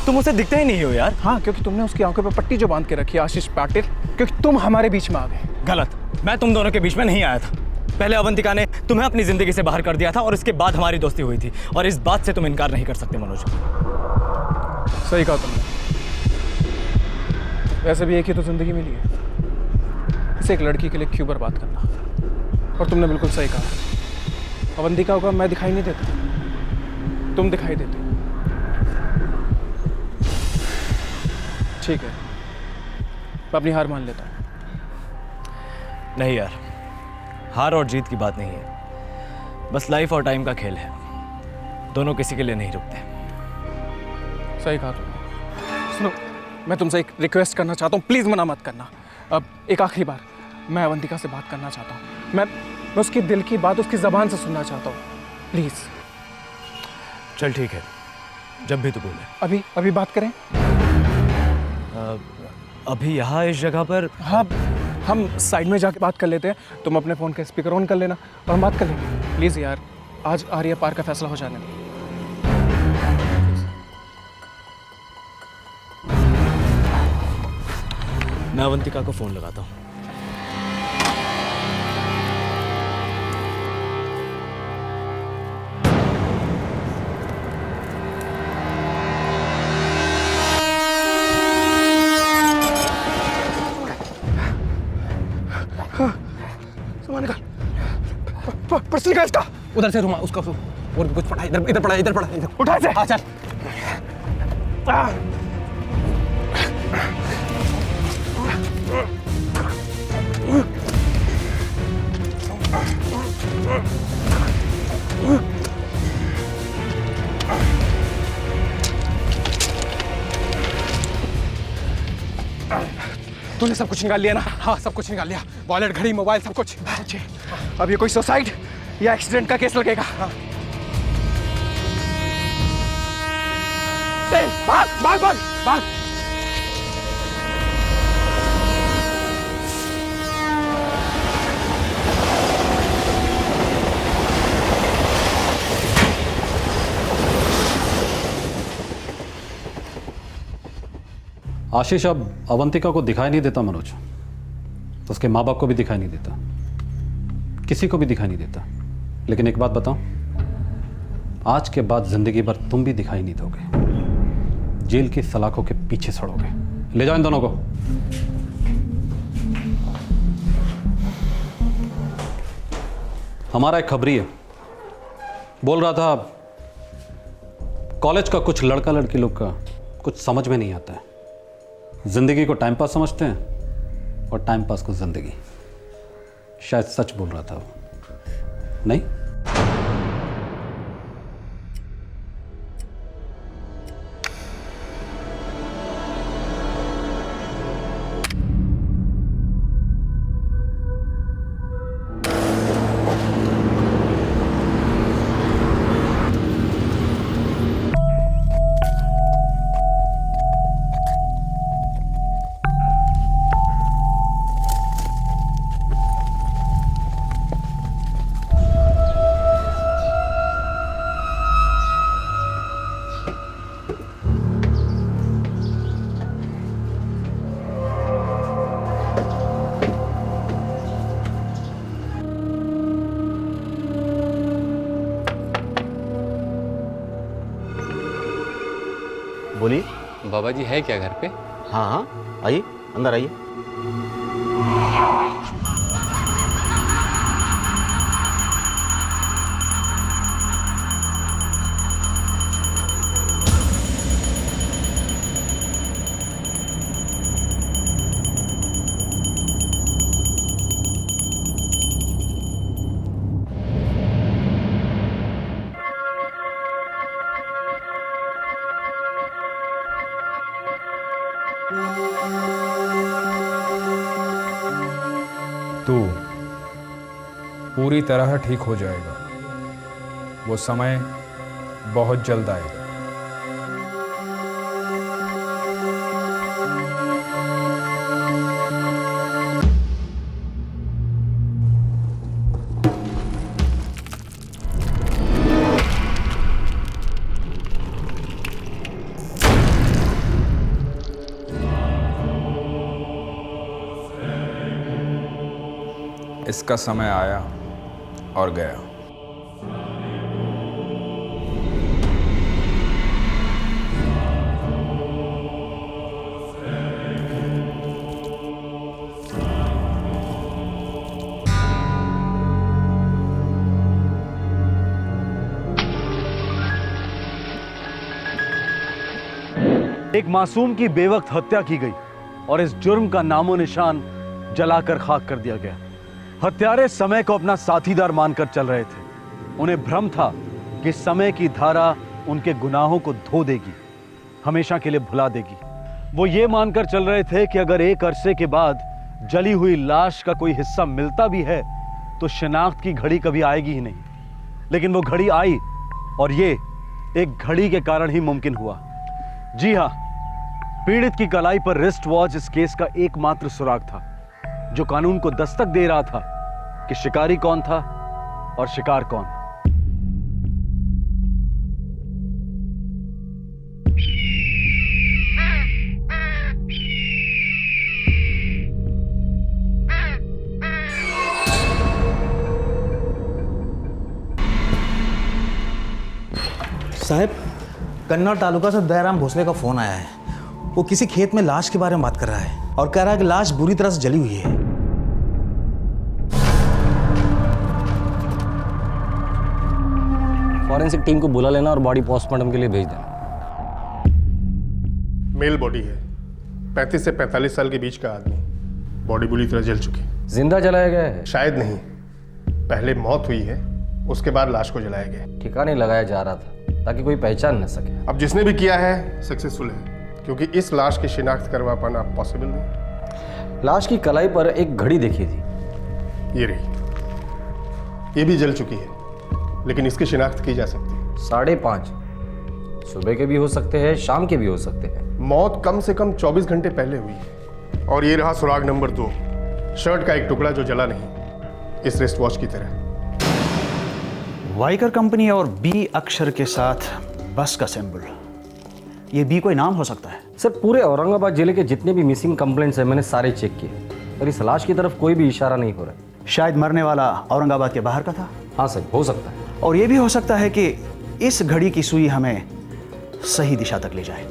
तुम उसे दिखते ही नहीं हो यार।
हाँ, क्योंकि तुमने उसकी आंखों पे पट्टी जो बांध के रखी है आशीष पाटिल, क्योंकि तुम हमारे बीच में आ गए।
गलत, मैं तुम दोनों के बीच में नहीं आया था। पहले अवंतिका ने तुम्हें अपनी ज़िंदगी से बाहर कर दिया था और इसके बाद हमारी दोस्ती हुई थी, और इस बात से तुम इनकार नहीं कर सकते मनोज।
सही कहा तुमने, वैसे भी एक ही तो ज़िंदगी मिली है, इसे एक लड़की के लिए क्यों बर्बाद करना। और तुमने बिल्कुल सही कहा, अवंतिका को मैं दिखाई नहीं देता, तुम दिखाई देते। ठीक है, मैं अपनी हार मान लेता हूँ।
नहीं यार, हार और जीत की बात नहीं है, बस लाइफ और टाइम का खेल है, दोनों किसी के लिए नहीं रुकते।
सही कहा तुमने। सुनो, मैं तुमसे एक रिक्वेस्ट करना चाहता हूँ, प्लीज़ मना मत करना। अब एक आखिरी बार मैं अवंतिका से बात करना चाहता हूँ, मैं उसके दिल की बात उसकी ज़बान से सुनना चाहता हूँ, प्लीज़।
चल ठीक है, जब भी तू बोले।
अभी बात करें?
अभी यहाँ इस जगह पर?
हाँ, हम साइड में जाके बात कर लेते हैं, तुम अपने फ़ोन का स्पीकर ऑन कर लेना और हम बात कर लेंगे। प्लीज़ यार, आज आर्या पार का फैसला हो जाने दो।
मैं अवंतिका को फ़ोन लगाता हूँ।
सामान निकाल, पर्स निकाल इसका।
उधर से रुमा उसका और भी कुछ पड़ा, इधर पड़ा, इधर पड़ा, इधर
उठा इसे।
हाँ चल।
तूने सब कुछ निकाल लिया ना? हाँ, सब कुछ निकाल लिया, वॉलेट, घड़ी, मोबाइल, सब कुछ। अब ये कोई सुसाइड या एक्सीडेंट का केस लगेगा। भाग भाग भाग भाग।
आशीष अब अवंतिका को दिखाई नहीं देता मनोज, तो उसके माँ बाप को भी दिखाई नहीं देता, किसी को भी दिखाई नहीं देता। लेकिन एक बात बताऊं, आज के बाद जिंदगी भर तुम भी दिखाई नहीं दोगे, जेल की सलाखों के पीछे सड़ोगे। ले जाओ इन दोनों को। हमारा एक खबरी है, बोल रहा था कॉलेज का कुछ लड़का लड़की लोग का कुछ समझ में नहीं आता है, जिंदगी को टाइम पास समझते हैं और टाइम पास को जिंदगी। शायद सच बोल रहा था वो, नहीं?
बोलिए।
बाबा जी है क्या घर पे?
हाँ हाँ, आइए, अंदर आइए।
तू पूरी तरह ठीक हो जाएगा। वो समय बहुत जल्द आएगा। इसका समय आया और गया।
एक मासूम की बेवक्त हत्या की गई और इस जुर्म का नामो निशान जलाकर खाक कर दिया गया। हत्यारे समय को अपना साथीदार मानकर चल रहे थे। उन्हें भ्रम था कि समय की धारा उनके गुनाहों को धो देगी, हमेशा के लिए भुला देगी। वो ये मानकर चल रहे थे कि अगर एक अरसे के बाद जली हुई लाश का कोई हिस्सा मिलता भी है तो शिनाख्त की घड़ी कभी आएगी ही नहीं। लेकिन वो घड़ी आई और ये एक घड़ी के कारण ही मुमकिन हुआ। जी हां, पीड़ित की कलाई पर रिस्ट वॉच इस केस का एकमात्र सुराग था जो कानून को दस्तक दे रहा था कि शिकारी कौन था और शिकार कौन।
साहब, कन्नौर तालुका से दयाराम भोसले का फोन आया है। वो किसी खेत में लाश के बारे में बात कर रहा है और कह रहा है कि लाश बुरी तरह से जली हुई है।
फॉरेंसिक टीम को बुला लेना और बॉडी पोस्टमार्टम के लिए भेज देना।
मेल बॉडी है, 35 से 45 साल के बीच का आदमी। बॉडी बुरी तरह जल चुकी।
जिंदा जलाया गया है?
शायद नहीं, पहले मौत हुई है, उसके बाद लाश को जलाया गया।
ठिकाने लगाया जा रहा था ताकि कोई पहचान न सके।
अब जिसने भी किया है सक्सेसफुल है, क्योंकि इस लाश की शिनाख्त करवा पाना पॉसिबल नहीं।
लाश की कलाई पर एक घड़ी देखी थी।
ये रही, ये भी जल चुकी है, लेकिन इसकी शिनाख्त की जा सकती है।
5:30 सुबह के भी हो सकते हैं, शाम के भी हो सकते हैं।
मौत कम से कम 24 घंटे पहले हुई है। और ये रहा सुराग नंबर 2, शर्ट का एक टुकड़ा जो जला नहीं, इस रिस्ट वॉच की तरह।
वाइकर कंपनी और बी अक्षर के साथ बस का सिंबल। ये बी कोई नाम हो सकता है?
सर, पूरे औरंगाबाद जिले के जितने भी मिसिंग कंप्लेंट्स हैं मैंने सारे चेक किए और इस लाश की तरफ कोई भी इशारा नहीं हो रहा है।
शायद मरने वाला औरंगाबाद के बाहर का था।
हाँ सर, हो सकता है।
और ये भी हो सकता है कि इस घड़ी की सुई हमें सही दिशा तक ले जाए।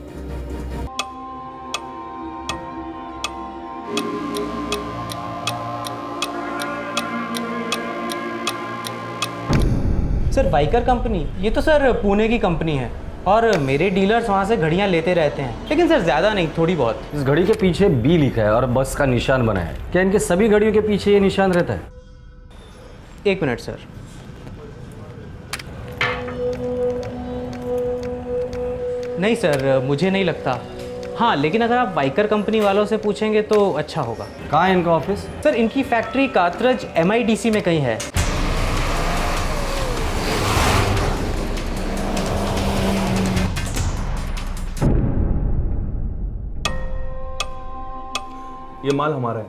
सर, वाइकर कंपनी, ये तो सर पुणे की कंपनी है और मेरे डीलर्स वहाँ से घड़ियाँ लेते रहते हैं, लेकिन सर ज़्यादा नहीं, थोड़ी बहुत।
इस घड़ी के पीछे बी लिखा है और बस का निशान बना है। क्या इनके सभी घड़ियों के पीछे ये निशान रहता है?
1 मिनट सर। नहीं सर, मुझे नहीं लगता। हाँ, लेकिन अगर आप वाइकर कंपनी वालों से पूछेंगे तो अच्छा होगा।
कहाँ है इनका ऑफिस?
सर, इनकी फैक्ट्री कात्रज MIDC में कहीं है।
ये माल हमारा है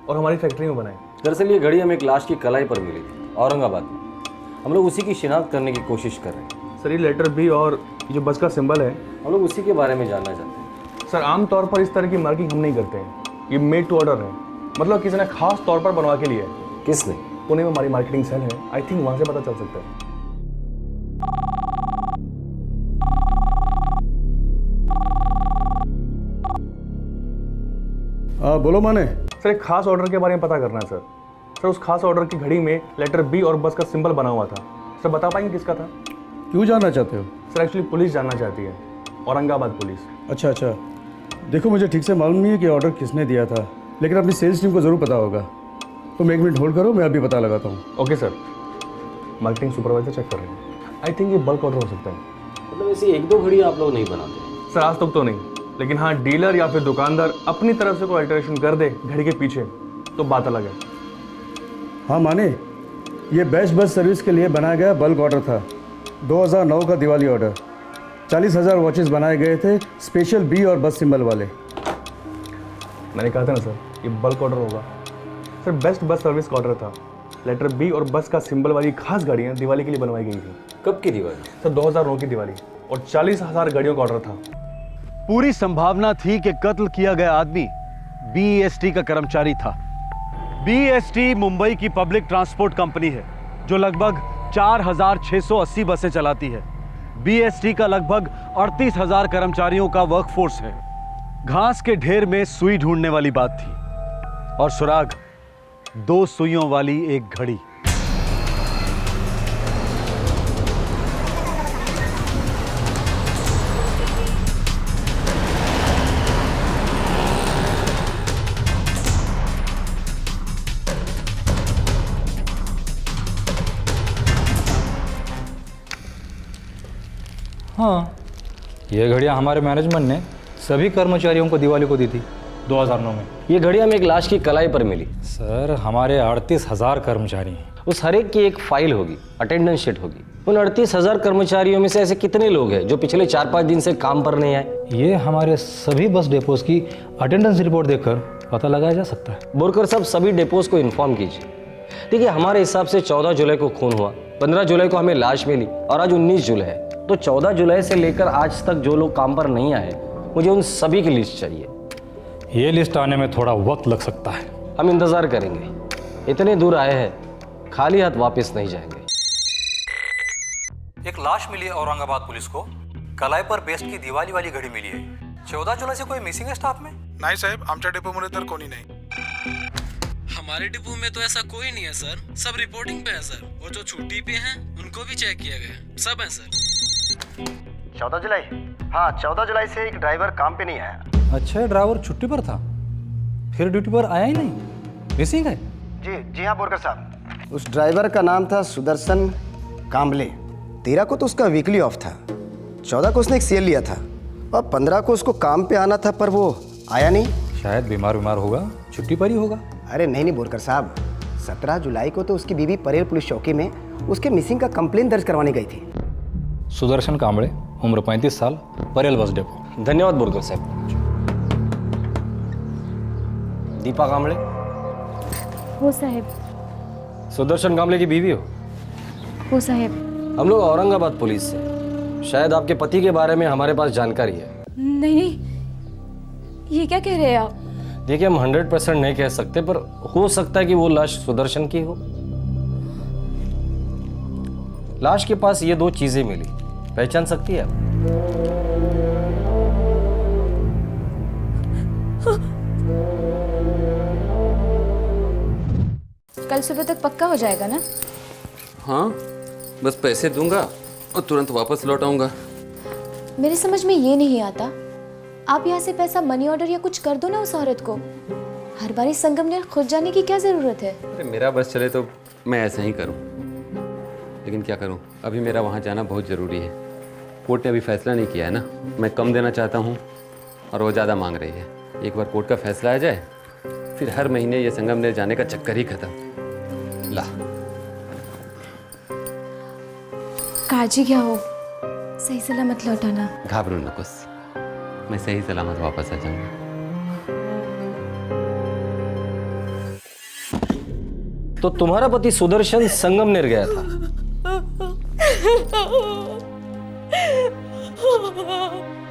और हमारी फैक्ट्री में बना है।
दरअसल ये घड़ी हमें एक लाश की कलाई पर मिली थी औरंगाबाद में। हम लोग उसी की शिनाख्त करने की कोशिश कर रहे हैं।
सर, ये लेटर बी और ये जो बस का सिंबल है,
हम लोग उसी के बारे में जानना चाहते हैं।
सर, आमतौर पर इस तरह की मार्किंग हम नहीं करते हैं। ये मेड टू ऑर्डर है, मतलब किसी ने खास तौर पर बनवा के लिए है।
किसने?
पुणे में हमारी मार्केटिंग सेल है, आई थिंक वहाँ से पता चल सकता है।
बोलो माने।
सर, एक खास ऑर्डर के बारे में पता करना है सर। सर, उस खास ऑर्डर की घड़ी में लेटर बी और बस का सिंबल बना हुआ था। सर, बता पाएंगे किसका था?
क्यों जानना चाहते हो?
सर, एक्चुअली पुलिस जानना चाहती है, औरंगाबाद पुलिस।
अच्छा अच्छा, देखो मुझे ठीक से मालूम नहीं है कि ऑर्डर किसने दिया था, लेकिन अपनी सेल्स टीम को ज़रूर पता होगा। तुम 1 मिनट होल्ड करो, मैं अभी पता लगाता हूँ।
Okay sir. Marketing supervisor check कर रहे हैं। आई थिंक ये बल्क ऑर्डर हो सकता है।
मतलब ऐसी 1-2 घड़ी आप लोग नहीं बनाते?
सर, आज तक तो नहीं,
लेकिन हाँ, डीलर या फिर दुकानदार अपनी तरफ से कोई अल्टरेशन कर दे घड़ी के पीछे तो बात अलग है।
हाँ माने, ये बेस्ट बस सर्विस के लिए बनाया गया बल्क ऑर्डर था। 2009 का दिवाली ऑर्डर। 40,000 वॉचेस बनाए गए थे, स्पेशल बी और बस सिंबल वाले।
मैंने कहा था ना सर, ये बल्क ऑर्डर होगा। सर बेस्ट बस सर्विस का ऑर्डर था। लेटर बी और बस का सिंबल वाली खास गाड़ियाँ दिवाली के लिए बनवाई गई थी।
कब की दिवाली?
सर 2009 की दिवाली, और 40,000 गाड़ियों का ऑर्डर था।
पूरी संभावना थी कि कत्ल किया गया आदमी बीईएसटी का कर्मचारी था। बीईएसटी मुंबई की पब्लिक ट्रांसपोर्ट कंपनी है जो लगभग 4,680 बसें चलाती है। बीईएसटी का लगभग 38,000 कर्मचारियों का वर्कफोर्स है। घास के ढेर में सुई ढूंढने वाली बात थी, और सुराग 2 सुइयों वाली एक घड़ी।
हाँ, ये घड़ियाँ हमारे मैनेजमेंट ने सभी कर्मचारियों को दिवाली को दी थी 2009 में।
ये घड़ी हमें एक लाश की कलाई पर मिली।
सर, हमारे 38,000 कर्मचारी हैं।
उस हर एक की एक फाइल होगी, अटेंडेंस शीट होगी। उन 38,000 कर्मचारियों में से ऐसे कितने लोग हैं जो पिछले 4-5 दिन से काम पर नहीं आए?
ये हमारे सभी बस डिपोज की अटेंडेंस रिपोर्ट देखकर पता लगाया जा सकता है।
बोरकर साहब, सभी डिपोज को इन्फॉर्म कीजिए। देखिए, हमारे हिसाब से 14 जुलाई को खून हुआ, 15 जुलाई को हमें लाश मिली, और आज 19 जुलाई है। तो 14 जुलाई से लेकर आज तक जो लोग काम पर नहीं आए, मुझे उन सभी की लिस्ट चाहिए।
ये लिस्ट आने में थोड़ा वक्त लग सकता है।
हम इंतजार करेंगे। इतने दूर आए हैं, खाली हाथ वापस नहीं जाएंगे।
एक लाश मिली है औरंगाबाद पुलिस को। कलाई पर बेस्ट की दिवाली वाली घड़ी मिली है। 14 जुलाई से कोई मिसिंग है स्टाफ में?
नाही साहेब, आमच्या डेपोमध्ये तर कोणी नाही।
हमारे डिपो में तो ऐसा कोई नहीं है सर, सब रिपोर्टिंग पे है सर। और जो छुट्टी पे हैं उनको भी चेक किया गया, सब है सर।
14 जुलाई? हाँ, 14 जुलाई से एक ड्राइवर काम पे नहीं आया।
अच्छा, ड्राइवर छुट्टी पर था, फिर ड्यूटी पर आया ही नहीं, मिसिंग है?
जी हाँ बोरकर साहब। उस ड्राइवर का नाम था सुदर्शन कांबले। 13 को तो उसका वीकली ऑफ था, 14 को उसने एक सीएल लिया था, और 15 को उसको काम पे आना था, पर वो आया नहीं।
शायद बीमार होगा, छुट्टी पर ही होगा।
अरे नहीं बोरकर साहब, 17 जुलाई को तो उसकी बीवी परेल पुलिस चौकी में उसके मिसिंग का कंप्लेन दर्ज करवाने गई थी।
सुदर्शन कांबळे, उम्र 35 साल, परेल बस डिपो।
धन्यवाद बोरकर साहब। दीपा कांबळे?
वो साहेब।
सुदर्शन कांबळे की बीवी हो?
वो साहेब।
हम लोग औरंगाबाद पुलिस से, शायद आपके पति के बारे में हमारे पास जानकारी है।
नहीं, ये क्या कह रहे हैं आप?
देखिए, हम 100% नहीं कह सकते, पर हो सकता है कि वो लाश सुदर्शन की हो। लाश के पास ये 2 चीजें मिली, पहचान सकती है आप?
कल सुबह तक पक्का हो जाएगा ना?
हाँ, बस पैसे दूंगा और तुरंत वापस लौट आऊंगा।
मेरे समझ में ये नहीं आता, आप यहाँ से पैसा मनी ऑर्डर या कुछ कर दो ना उस औरत को। हर बारी संगम ने खुद जाने की क्या जरूरत है?
अरे मेरा बस चले तो मैं ऐसा ही करूं, लेकिन क्या करूं, अभी मेरा वहाँ जाना बहुत ज़रूरी है। कोर्ट ने अभी फैसला नहीं किया है ना, मैं कम देना चाहता हूँ और वो ज़्यादा मांग रही है। एक बार कोर्ट का फैसला आ जाए, फिर हर महीने ये संगमनेर जाने का चक्कर ही खत्म। ला,
काजी क्या हो, सही सलामत लौटाना।
घाबरू नकोस, मैं सही सलामत वापस आ जाऊंगा।
तो तुम्हारा पति सुदर्शन संगमनेर गया था,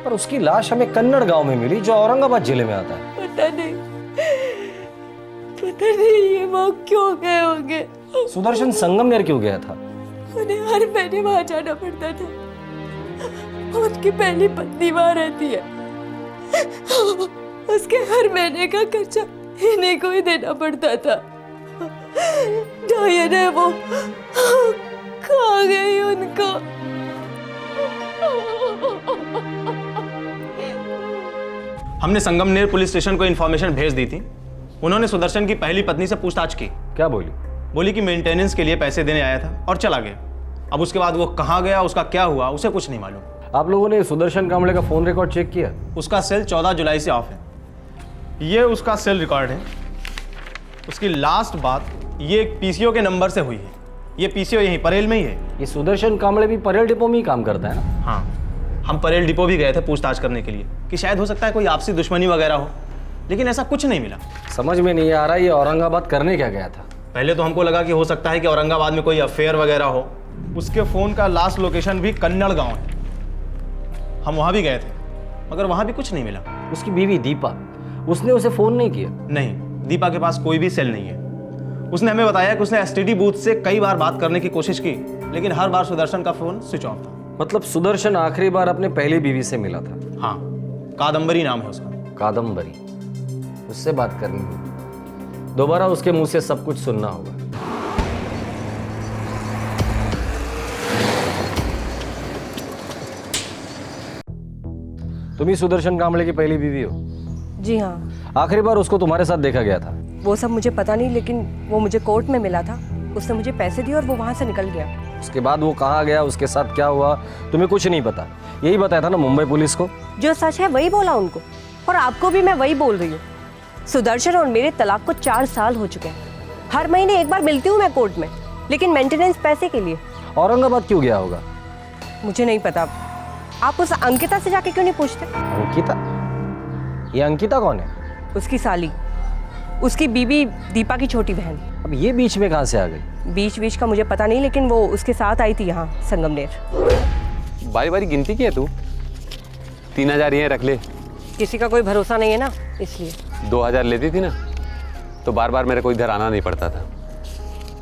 पर उसकी लाश हमें कन्नड़ गांव में मिली जो औरंगाबाद जिले में आता है।
पता नहीं ये वहाँ क्यों गए होंगे।
सुदर्शन संगमनेर क्यों गया था?
उन्हें हर महीने वहाँ जाना पड़ता था, उनकी पहली पत्नी वहाँ रहती है, उसके हर महीने का खर्चा इन्हीं को ही देना पड़ता था। डायन है वो, खा गई उनको।
हमने संगमनेर पुलिस स्टेशन को इन्फॉर्मेशन भेज दी थी। उन्होंने सुदर्शन की पहली पत्नी से पूछताछ की।
क्या बोली?
बोली कि मेंटेनेंस के लिए पैसे देने आया था और चला गया। अब उसके बाद वो कहाँ गया, उसका क्या हुआ, उसे कुछ नहीं मालूम।
आप लोगों ने सुदर्शन कांबले का फ़ोन रिकॉर्ड चेक किया?
उसका सेल 14 जुलाई से ऑफ है। ये उसका सेल रिकॉर्ड है। उसकी लास्ट बात ये एक पीसीओ के नंबर से हुई है। ये पीसीओ यहीं परेल में ही है।
ये सुदर्शन कांबले भी परेल डिपो में ही काम करता है ना?
हाँ, हम परेल डिपो भी गए थे पूछताछ करने के लिए कि शायद हो सकता है कोई आपसी दुश्मनी वगैरह हो, लेकिन ऐसा कुछ नहीं मिला।
समझ में नहीं आ रहा ये औरंगाबाद करने क्या गया था।
पहले तो हमको लगा कि हो सकता है कि औरंगाबाद में कोई अफेयर वगैरह हो। उसके फ़ोन का लास्ट लोकेशन भी कन्नड़ गांव है। हम वहाँ भी गए थे, मगर वहाँ भी कुछ नहीं मिला।
उसकी बीवी दीपा, उसने उसे फ़ोन नहीं किया?
नहीं, दीपा के पास कोई भी सेल नहीं है। उसने हमें बताया कि उसने एसटीडी बूथ से कई बार बात करने की कोशिश की, लेकिन हर बार सुदर्शन का फ़ोन स्विच ऑफ था।
मतलब सुदर्शन आखिरी बार अपने पहली बीवी से मिला था?
हाँ, कादम्बरी नाम है उसका।
कादम्बरी, उससे बात करनी होगी। दोबारा उसके मुंह से सब कुछ सुनना होगा। तुम ही सुदर्शन कांबले की पहली बीवी हो?
जी हाँ।
आखिरी बार उसको तुम्हारे साथ देखा गया था?
वो सब मुझे पता नहीं, लेकिन वो मुझे कोर्ट में मिला था। उसने मुझे पैसे दिए और वो वहाँ से निकल गया।
उसके बाद वो कहाँ गया, उसके साथ क्या हुआ, तुम्हें कुछ नहीं पता? यही बताया था ना मुंबई पुलिस को?
जो सच है वही बोला उनको, और आपको भी मैं वही बोल रही हूँ। सुदर्शन और मेरे तलाक को 4 साल हो चुके हैं। हर महीने एक बार मिलती हूँ मैं कोर्ट में, लेकिन मेंटेनेंस पैसे के लिए।
औरंगाबाद क्यों गया होगा?
मुझे नहीं पता। आप उस अंकिता से जाके क्यों नहीं पूछते?
अंकिता? ये अंकिता कौन है?
उसकी साली, उसकी बीबी दीपा की छोटी बहन।
अब ये बीच में कहाँ से आ गई?
बीच का मुझे पता नहीं, लेकिन वो उसके साथ आई थी यहाँ संगमनेर।
बारी बारी गिनती की है तू? 3000 ये रख ले।
किसी का कोई भरोसा नहीं है ना, इसलिए।
2000 लेती थी ना, तो बार बार मेरे को इधर आना नहीं पड़ता था,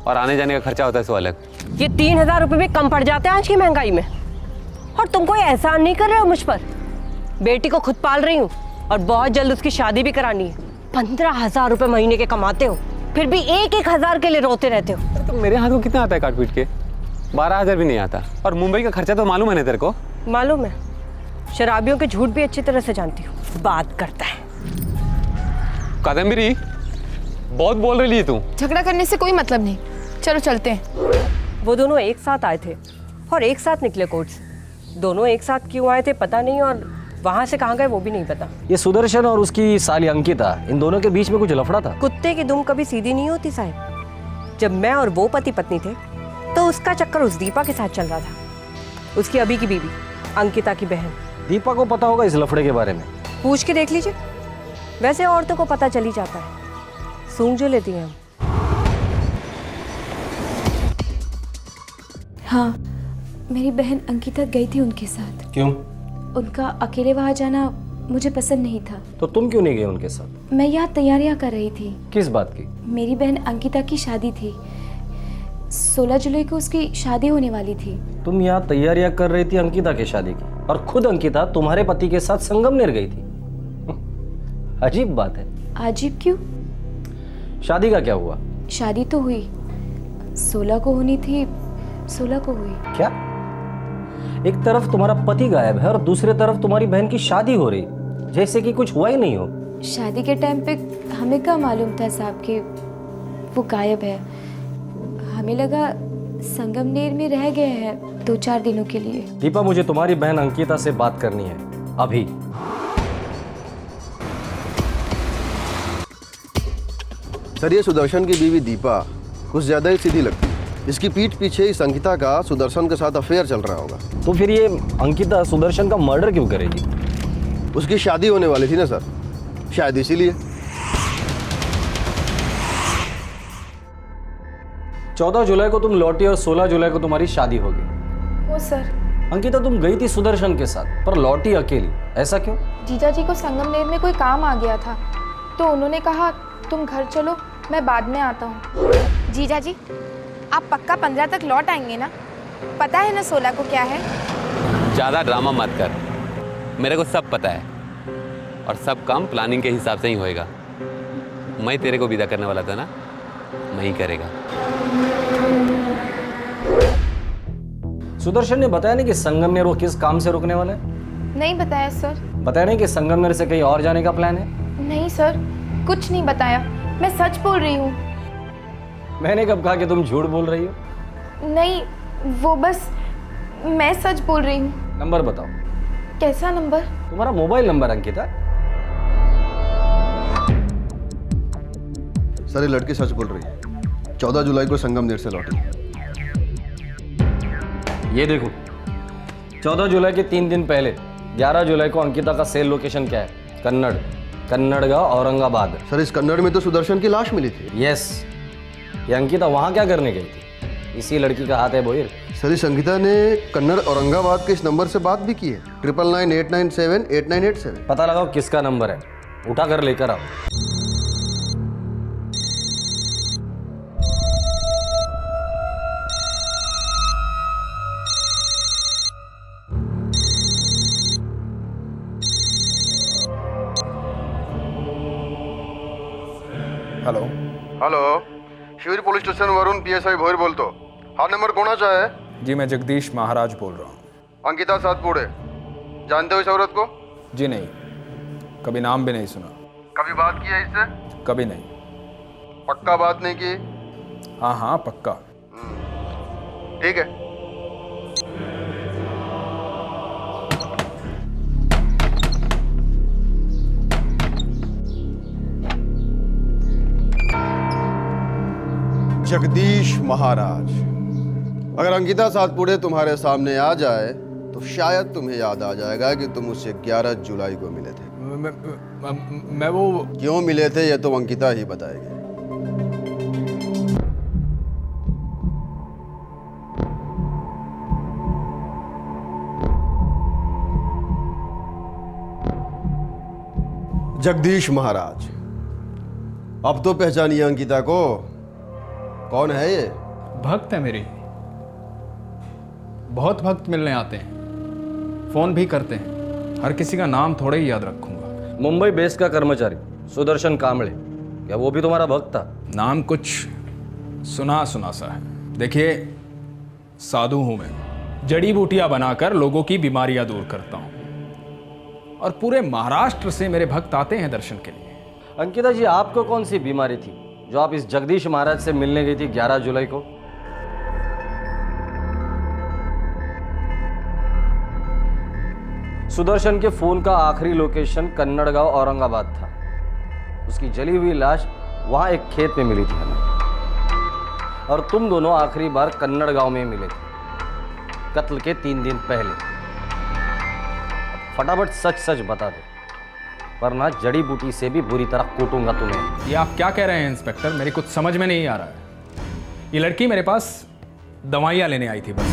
और आने जाने का खर्चा होता है सो अलग।
ये 3000 रुपये भी कम पड़ जाते हैं आज की महंगाई में। और तुम कोई एहसान नहीं कर रहे हो मुझ पर। बेटी को खुद पाल रही हूँ और बहुत जल्द उसकी शादी भी करानी है। 15,000 रुपये महीने के कमाते हो, फिर भी 1-1 के लिए रोते रहते हो।
तो मेरे हाथ को कितना आता है काट पीट के? 12,000 भी नहीं आता। और मुंबई का खर्चा तो मालूम है ना तेरे को?
मालूम है। शराबियों के झूठ भी अच्छी तरह से जानती हूँ। बात करता है।
कादम्बरी, बहुत बोल रही है तू।
झगड़ा करने से कोई मतलब नहीं, चलो चलते हैं।
वो दोनों एक साथ आए थे और एक साथ निकले कोर्ट से। दोनों एक साथ क्यों आए थे पता नहीं, और वहां से कहाँ गए वो भी नहीं पता।
ये सुदर्शन और उसकी साली अंकिता, इन दोनों के बीच में कुछ लफड़ा था?
कुत्ते की दुम कभी सीधी नहीं होती साहब। जब मैं और वो पति पत्नी थे तो उसका चक्कर उस दीपा के साथ चल रहा था, उसकी अभी की बीवी अंकिता की बहन।
दीपा को पता होगा इस लफड़े के बारे में?
पूछ के देख लीजिए। वैसे औरतों को पता चल ही जाता है, सूंघ जो लेती हैं हम।
हाँ, मेरी बहन अंकिता गई थी उनके साथ।
क्यों?
उनका अकेले वहाँ जाना मुझे पसंद नहीं था।
तो तुम क्यों नहीं गए उनके साथ?
मैं यहाँ तैयारियाँ कर रही थी।
किस बात की?
मेरी बहन अंकिता की शादी थी। 16 जुलाई को उसकी शादी होने वाली थी।
तुम यहाँ तैयारियां कर रही थी अंकिता की शादी की, और खुद अंकिता तुम्हारे पति के साथ संगमनेर गई थी। अजीब बात है।
अजीब क्यों?
शादी का क्या हुआ?
शादी तो हुई, 16 को होनी थी, 16 को हुई।
क्या? एक तरफ तुम्हारा पति गायब है और दूसरी तरफ तुम्हारी बहन की शादी हो रही, जैसे कि कुछ हुआ ही नहीं हो।
शादी के टाइम पे हमें क्या मालूम था साहब कि वो गायब है। हमें लगा संगमनेर में रह गए हैं 2-4 दिनों के लिए।
दीपा, मुझे तुम्हारी बहन अंकिता से बात करनी है अभी।
सर, ये सुदर्शन की बीवी दीपा कुछ ज्यादा ही सीधी लगती है। इसकी पीठ पीछे इस अंकिता का सुदर्शन के साथ अफेयर चल रहा होगा।
तो फिर ये अंकिता सुदर्शन का मर्डर क्यों करेगी?
उसकी शादी होने वाली थी ना सर, शायद इसीलिए।
14 जुलाई को तुम लौटी और 16 जुलाई को तुम्हारी शादी हो गई।
वो सर,
अंकिता, तुम गई थी सुदर्शन के साथ पर लौटी अकेली, ऐसा क्यों?
जीजा जी को संगमनेर में कोई काम आ गया था, तो उन्होंने कहा तुम घर चलो, मैं बाद में आता हूँ।
जीजा जी, आप पक्का 15 तक लौट आएंगे ना? पता है ना 16 को क्या है?
ज़्यादा ड्रामा मत कर, मेरे को सब पता है, और सब काम प्लानिंग के हिसाब से ही होएगा। मैं तेरे को विदा करने वाला था ना, मैं ही करेगा।
सुदर्शन ने बताया नहीं कि संगमनेर वो किस काम से रुकने वाला है?
नहीं बताया सर।
बताया नहीं कि संगमनेर से कहीं और जाने का प्लान है?
नहीं सर, कुछ नहीं बताया। मैं सच बोल रही हूँ।
मैंने कब कहा कि तुम झूठ बोल रही हो?
नहीं, वो बस मैं सच बोल रही हूँ।
नंबर बताओ।
कैसा नंबर?
तुम्हारा मोबाइल नंबर अंकिता।
सर ये लड़की सच बोल रही है, 14 जुलाई को संगमनेर से लौटी।
ये देखो 14 जुलाई के 3 दिन पहले 11 जुलाई को अंकिता का सेल लोकेशन क्या है? कन्नड़गांव औरंगाबाद।
सर इस कन्नड़ में तो सुदर्शन की लाश मिली थी।
यस, ये अंकिता वहां क्या करने गई थी? इसी लड़की का हाथ है बोहिर।
सर इस अंकिता ने कन्नड़ औरंगाबाद के इस नंबर से बात भी की है, 9998978987।
पता लगाओ किसका नंबर है, उठा कर लेकर आओ।
हेलो हेलो, शिविर police station Varun PSI Bhoir बोलतो। हाँ नंबर कोणाचा है?
जी मैं जगदीश महाराज बोल रहा हूँ।
अंकिता सातपुड़े, जानते हो इस औरत को?
जी नहीं, कभी नाम भी नहीं सुना।
कभी बात की है इससे?
कभी नहीं।
पक्का बात नहीं की?
हाँ हाँ पक्का।
ठीक है। जगदीश महाराज, अगर अंकिता सातपुड़े तुम्हारे सामने आ जाए तो शायद तुम्हें याद आ जाएगा कि तुम उससे 11 जुलाई को मिले थे।
मैं वो
क्यों मिले थे ये तो अंकिता ही बताएगी। जगदीश महाराज, अब तो पहचानिए अंकिता को। कौन है ये?
भक्त है मेरी, बहुत भक्त मिलने आते हैं, फोन भी करते हैं। हर किसी का नाम थोड़े ही याद रखूंगा।
मुंबई बेस का कर्मचारी सुदर्शन कांबळे, क्या वो भी तुम्हारा भक्त था?
नाम कुछ सुना सुना सा है। देखिए साधु हूं मैं, जड़ी बूटियां बनाकर लोगों की बीमारियां दूर करता हूं, और पूरे महाराष्ट्र से मेरे भक्त आते हैं दर्शन के लिए।
अंकिता जी, आपको कौन सी बीमारी थी जो आप इस जगदीश महाराज से मिलने गई थी 11 जुलाई को? सुदर्शन के फोन का आखिरी लोकेशन कन्नड़गांव औरंगाबाद था। उसकी जली हुई लाश वहां एक खेत में मिली थी हमें, और तुम दोनों आखिरी बार कन्नड़गांव में मिले थे कत्ल के 3 दिन पहले। फटाफट सच सच बता दो, वरना जड़ी बूटी से भी बुरी तरह कूटूंगा तुम्हें।
ये आप क्या कह रहे हैं इंस्पेक्टर? मेरी कुछ समझ में नहीं आ रहा है। ये लड़की मेरे पास दवाइयाँ लेने आई थी बस।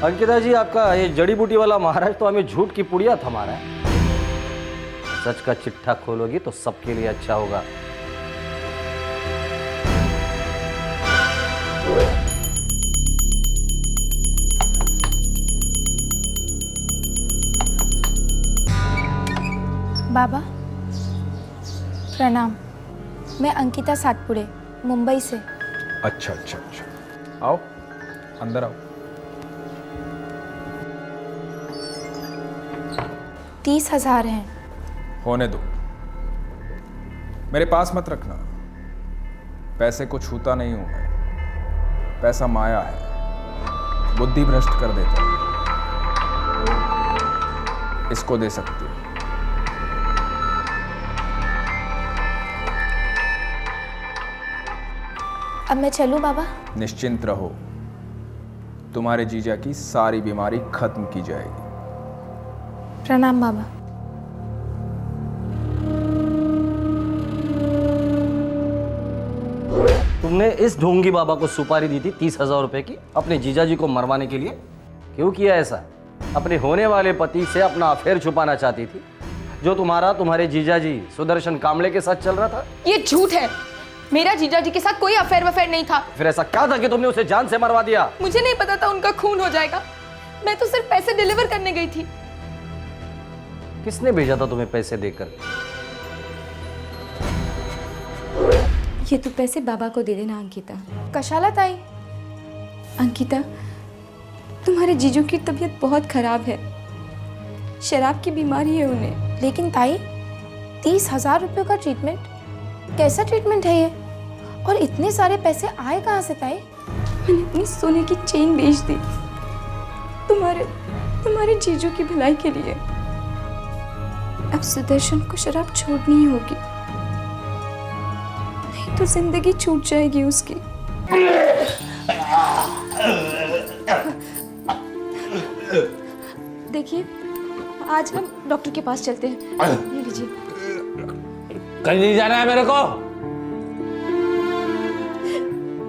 अंकिता जी, आपका ये जड़ी बूटी वाला महाराज तो हमें झूठ की पुड़िया थमा रहा है। सच का चिट्ठा खोलोगी तो सबके लिए अच्छा होगा।
बाबा प्रणाम, मैं अंकिता सातपुड़े, मुंबई से।
अच्छा अच्छा अच्छा, आओ अंदर आओ।
30,000 हैं।
होने दो, मेरे पास मत रखना। पैसे को छूता नहीं हूं मैं। पैसा माया है, बुद्धि भ्रष्ट कर देता है। इसको दे सकती हूं।
अब मैं चलूं बाबा?
निश्चिंत रहो, तुम्हारे जीजा की सारी बीमारी खत्म की जाएगी।
प्रणाम बाबा।
तुमने इस ढोंगी बाबा को सुपारी दी थी 30,000 रुपए की अपने जीजा जी को मरवाने के लिए। क्यों किया ऐसा? अपने होने वाले पति से अपना अफेयर छुपाना चाहती थी, जो तुम्हारे जीजा जी सुदर्शन कांबळे के साथ चल रहा था।
ये झूठ है, मेरा जीजा जी के साथ कोई अफेयर वफेयर नहीं था।
फिर ऐसा क्या था कि तुमने उसे जान से मरवा दिया?
मुझे नहीं पता था उनका खून हो जाएगा। मैं तो सिर्फ पैसे डिलीवर करने गई थी।
किसने भेजा था तुम्हें पैसे देकर?
ये तो पैसे बाबा को दे देना अंकिता। कशाला ताई? अंकिता, तुम्हारे जीजू की तबीयत बहुत खराब है, शराब की बीमारी है उन्हें। लेकिन ताई, 30,000 रुपये का ट्रीटमेंट? कैसा ट्रीटमेंट है ये? और इतने सारे पैसे आए कहाँ से ताई? मैंने अपनी सोने की चेन बेच दी तुम्हारे जीजू की भलाई के लिए। अब सुदर्शन को शराब छोड़नी ही होगी, नहीं तो जिंदगी छूट जाएगी उसकी। देखिए, आज हम डॉक्टर के पास चलते हैं। ये लीजिए।
कहीं नहीं जाना है मेरे को।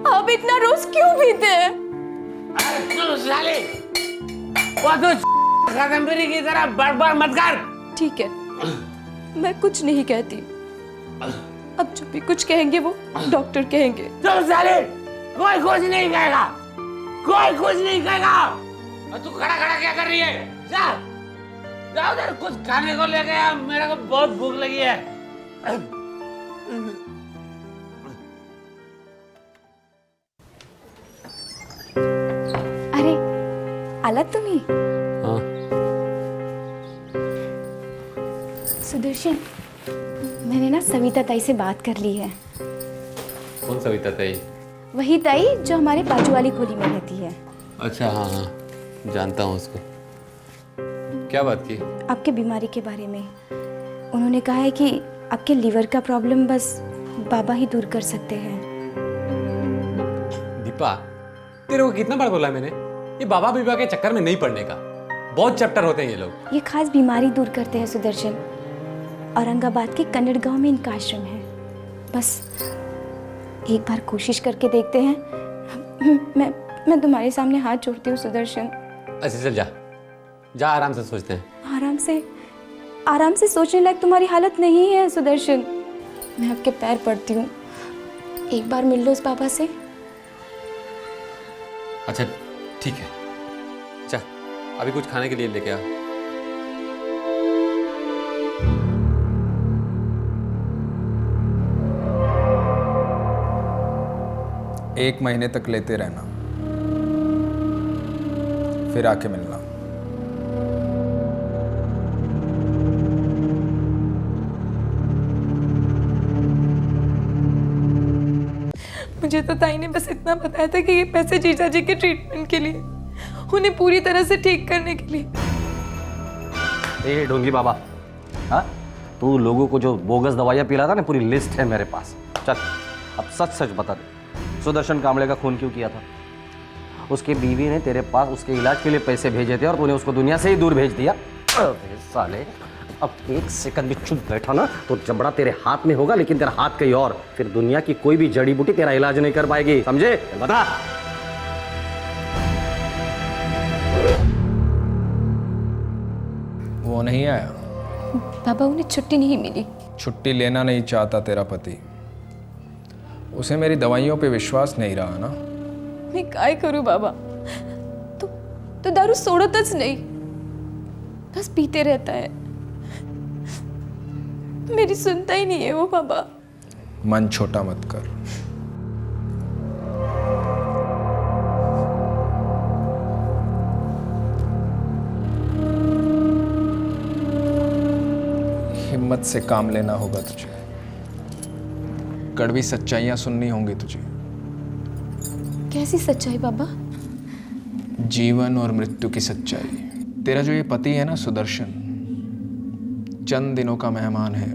आप इतना रोज क्यों पीते हैं?
साले, वो तो कादम्बरी की तरह बड़बड़ मत कर।
ठीक है, मैं कुछ नहीं कहती। अब जो भी कुछ कहेंगे वो डॉक्टर कहेंगे।
चल साले, कोई कुछ नहीं कहेगा, कोई कुछ नहीं कहेगा। और तू खड़ा खड़ा क्या कर रही है? जा, जा उधर कुछ खाने को लेके आ, मेरे को बहुत भूख लगी है।
अरे आला तुम्ही?
हाँ।
सुदर्शन, मैंने ना सविता ताई से बात कर ली है।
कौन सविता ताई?
वही ताई जो हमारे बाजू वाली खोली में रहती है।
अच्छा, हाँ हाँ, जानता हूँ उसको। क्या बात की?
आपके बीमारी के बारे में। उन्होंने कहा है कि आपके लीवर का प्रॉब्लम बस बाबा ही दूर कर सकते हैं।
दीपा, तेरे को कितना बार बोला मैंने, ये बाबा बीबा के चक्कर में नहीं पड़ने का। बहुत चैप्टर होते हैं ये लोग।
ये खास बीमारी दूर करते हैं सुदर्शन। औरंगाबाद के कन्नड़ गांव में इनका आश्रम है। बस एक बार कोशिश करके देखते हैं। मैं तुम्हारे सामने हाथ जोड़ती हूँ सुदर्शन।
अच्छा चल, जा जा, आराम से सोचते हैं।
आराम से सोचने लायक तुम्हारी हालत नहीं है सुदर्शन। मैं आपके पैर पड़ती हूँ, एक बार मिल लो उस बाबा से।
अच्छा ठीक है, जा अभी कुछ खाने के लिए लेके आ।
एक महीने तक लेते रहना, फिर आके मिलना।
मुझे तो ताई ने बस इतना बताया था कि ये पैसे जीजा जी के ट्रीटमेंट के लिए, उन्हें पूरी तरह से ठीक करने के लिए।
ए ढोंगी बाबा, हाँ, तू लोगों को जो बोगस दवाइयाँ पिला था ना, पूरी लिस्ट है मेरे पास। चल अब सच सच बता दे, सुदर्शन कांबले का खून क्यों किया था? उसकी बीवी ने तेरे पास उसके इलाज के लिए पैसे भेजे थे और तूने उसको दुनिया से ही दूर भेज दिया। अबे साले, अब एक सेकंड भी चुप बैठा ना तो जबड़ा तेरे हाथ में होगा, लेकिन तेरा हाथ कहीं और। फिर दुनिया की कोई भी जड़ी बूटी तेरा इलाज नहीं कर पाएगी, समझे? बता।
वो नहीं आया?
बाबा, उन्हें छुट्टी नहीं मिली।
छुट्टी लेना नहीं चाहता तेरा पति? उसे मेरी दवाइयों पे विश्वास नहीं रहा ना?
मैं काय करूं बाबा? तो दारू सोडतच नहीं, बस पीते रहता है। मेरी सुनता ही नहीं है वो बाबा।
मन छोटा मत कर। हिम्मत से काम लेना होगा तुझे, कड़वी सच्चाइयां सुननी होंगी तुझे।
कैसी सच्चाई बाबा?
जीवन और मृत्यु की सच्चाई। तेरा जो ये पति है ना सुदर्शन, चंद दिनों का मेहमान है।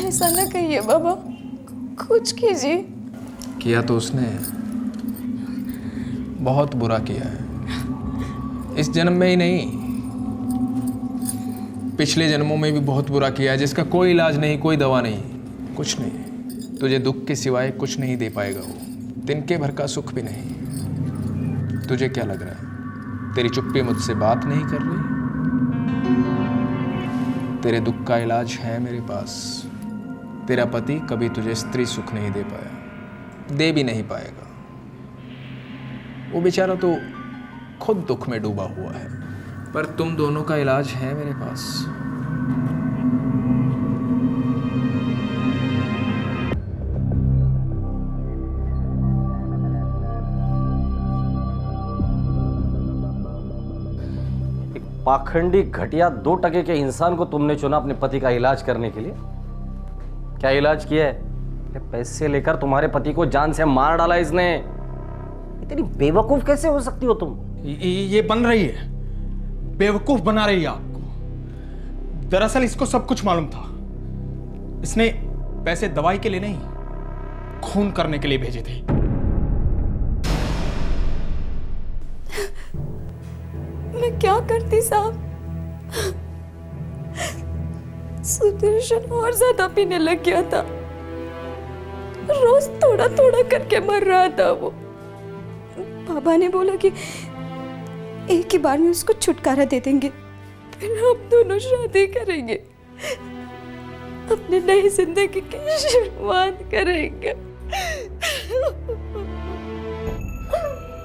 ऐसा ना कहिए बाबा, कुछ कीजिए।
किया तो उसने बहुत बुरा किया है। इस जन्म में ही नहीं, पिछले जन्मों में भी बहुत बुरा किया है, जिसका कोई इलाज नहीं, कोई दवा नहीं, कुछ नहीं। तुझे दुख के सिवाय कुछ नहीं दे पाएगा वो, तिनके भर का सुख भी नहीं। तुझे क्या लग रहा है, तेरी चुप्पी मुझसे बात नहीं कर रही? तेरे दुख का इलाज है मेरे पास। तेरा पति कभी तुझे स्त्री सुख नहीं दे पाया, दे भी नहीं पाएगा। वो बेचारा तो खुद दुख में डूबा हुआ है, पर तुम दोनों का इलाज है मेरे पास।
पाखंडी घटिया 2% के इंसान को तुमने चुना अपने पति का इलाज करने के लिए। क्या इलाज किया है? पैसे लेकर तुम्हारे पति को जान से मार डाला इसने। इतनी बेवकूफ कैसे हो सकती हो तुम?
ये बन रही है, बेवकूफ बना रही है आपको। दरअसल इसको सब कुछ मालूम था। इसने पैसे दवाई के लिए नहीं, खून करने के लिए भेजे थे।
मैं क्या करती साहब? सुदर्शन और ज्यादा पीने लग गया था। रोज थोड़ा थोड़ा करके मर रहा था वो। बाबा ने बोला कि एक ही बार में उसको छुटकारा दे देंगे, फिर हम दोनों शादी करेंगे, अपनी नई जिंदगी की शुरुआत करेंगे।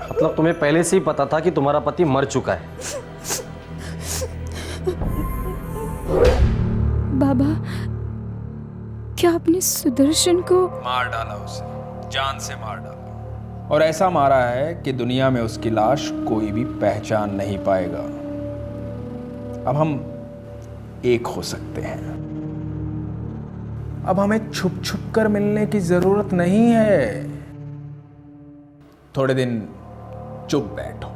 मतलब तुम्हें पहले से ही पता था कि तुम्हारा पति मर चुका है?
बाबा, क्या आपने सुदर्शन को
मार डाला? उसे जान से मार डाला, और ऐसा मारा है कि दुनिया में उसकी लाश कोई भी पहचान नहीं पाएगा। अब हम एक हो सकते हैं। अब हमें छुप छुप कर मिलने की जरूरत नहीं है। थोड़े दिन चुप बैठो,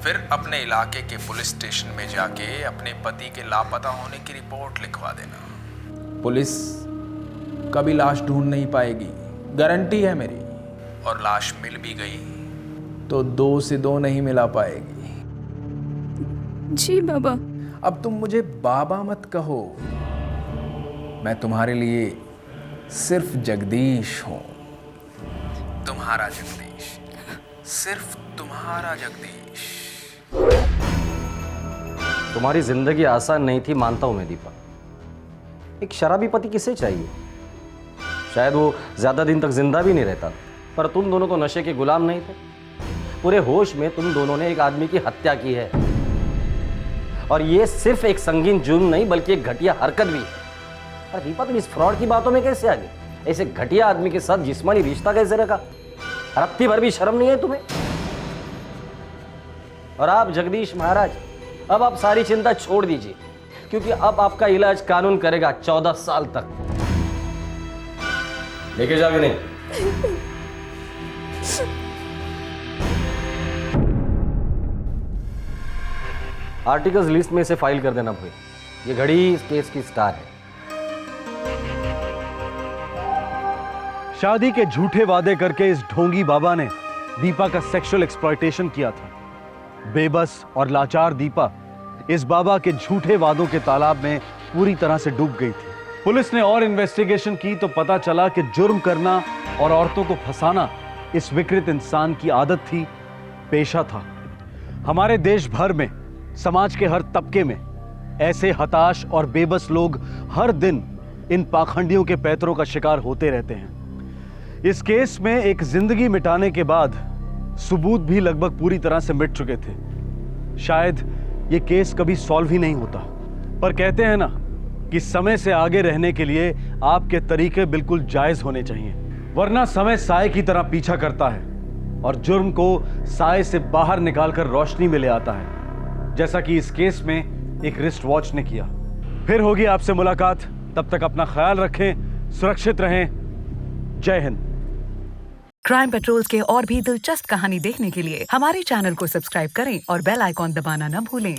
फिर अपने इलाके के पुलिस स्टेशन में जाके अपने पति के लापता होने की रिपोर्ट लिखवा देना। पुलिस कभी लाश ढूंढ नहीं पाएगी, गारंटी है मेरी। और लाश मिल भी गई तो 2 से 2 नहीं मिला पाएगी।
जी बाबा।
अब तुम मुझे बाबा मत कहो, मैं तुम्हारे लिए सिर्फ जगदीश हूं। तुम्हारा जगदीश, सिर्फ तुम्हारा जगदीश।
तुम्हारी जिंदगी आसान नहीं थी, मानता हूं मैं दीपा। एक शराबी पति किसे चाहिए? शायद वो ज्यादा दिन तक जिंदा भी नहीं रहता, पर तुम दोनों तो नशे के गुलाम नहीं थे। पूरे होश में तुम दोनों ने एक आदमी की हत्या की है, और ये सिर्फ एक संगीन जुर्म नहीं बल्कि एक घटिया हरकत भी है। पर दीपा, तुम इस फ्रॉड की बातों में कैसे आ गए? ऐसे घटिया आदमी के साथ जिस्मानी रिश्ता कैसे रखा? रत्ती भर भी शर्म नहीं है तुम्हें? और आप जगदीश महाराज, अब आप सारी चिंता छोड़ दीजिए, क्योंकि अब आपका इलाज कानून करेगा 14 साल तक। लेके जाओगे नहीं? आर्टिकल्स लिस्ट में से फाइल कर देना भाई। ये घड़ी इस केस की स्टार है।
शादी के झूठे वादे करके इस ढोंगी बाबा ने दीपा का सेक्सुअल एक्सप्लॉयटेशन किया था। बेबस और लाचार दीपा इस बाबा के झूठे वादों के तालाब में पूरी तरह से डूब गई थी। पुलिस ने और इन्वेस्टिगेशन की तो पता चला कि जुर्म करना और औरतों को फंसाना इस विकृत इंसान की आदत थी, पेशा था। हमारे देश भर में, समाज के हर तबके में ऐसे हताश और बेबस लोग हर दिन इन पाखंडियों के पैतरों का शिकार होते रहते हैं। इस केस में एक जिंदगी मिटाने के बाद सबूत भी लगभग पूरी तरह से मिट चुके थे। शायद ये केस कभी सॉल्व ही नहीं होता, पर कहते हैं ना कि समय से आगे रहने के लिए आपके तरीके बिल्कुल जायज होने चाहिए, वरना समय साए की तरह पीछा करता है और जुर्म को साए से बाहर निकालकर रोशनी में ले आता है, जैसा कि इस केस में एक रिस्ट वॉच ने किया। फिर होगी आपसे मुलाकात, तब तक अपना ख्याल रखें, सुरक्षित रहें। जय हिंद।
क्राइम पेट्रोल्स के और भी दिलचस्प कहानी देखने के लिए हमारे चैनल को सब्सक्राइब करें और बेल आइकॉन दबाना न भूलें।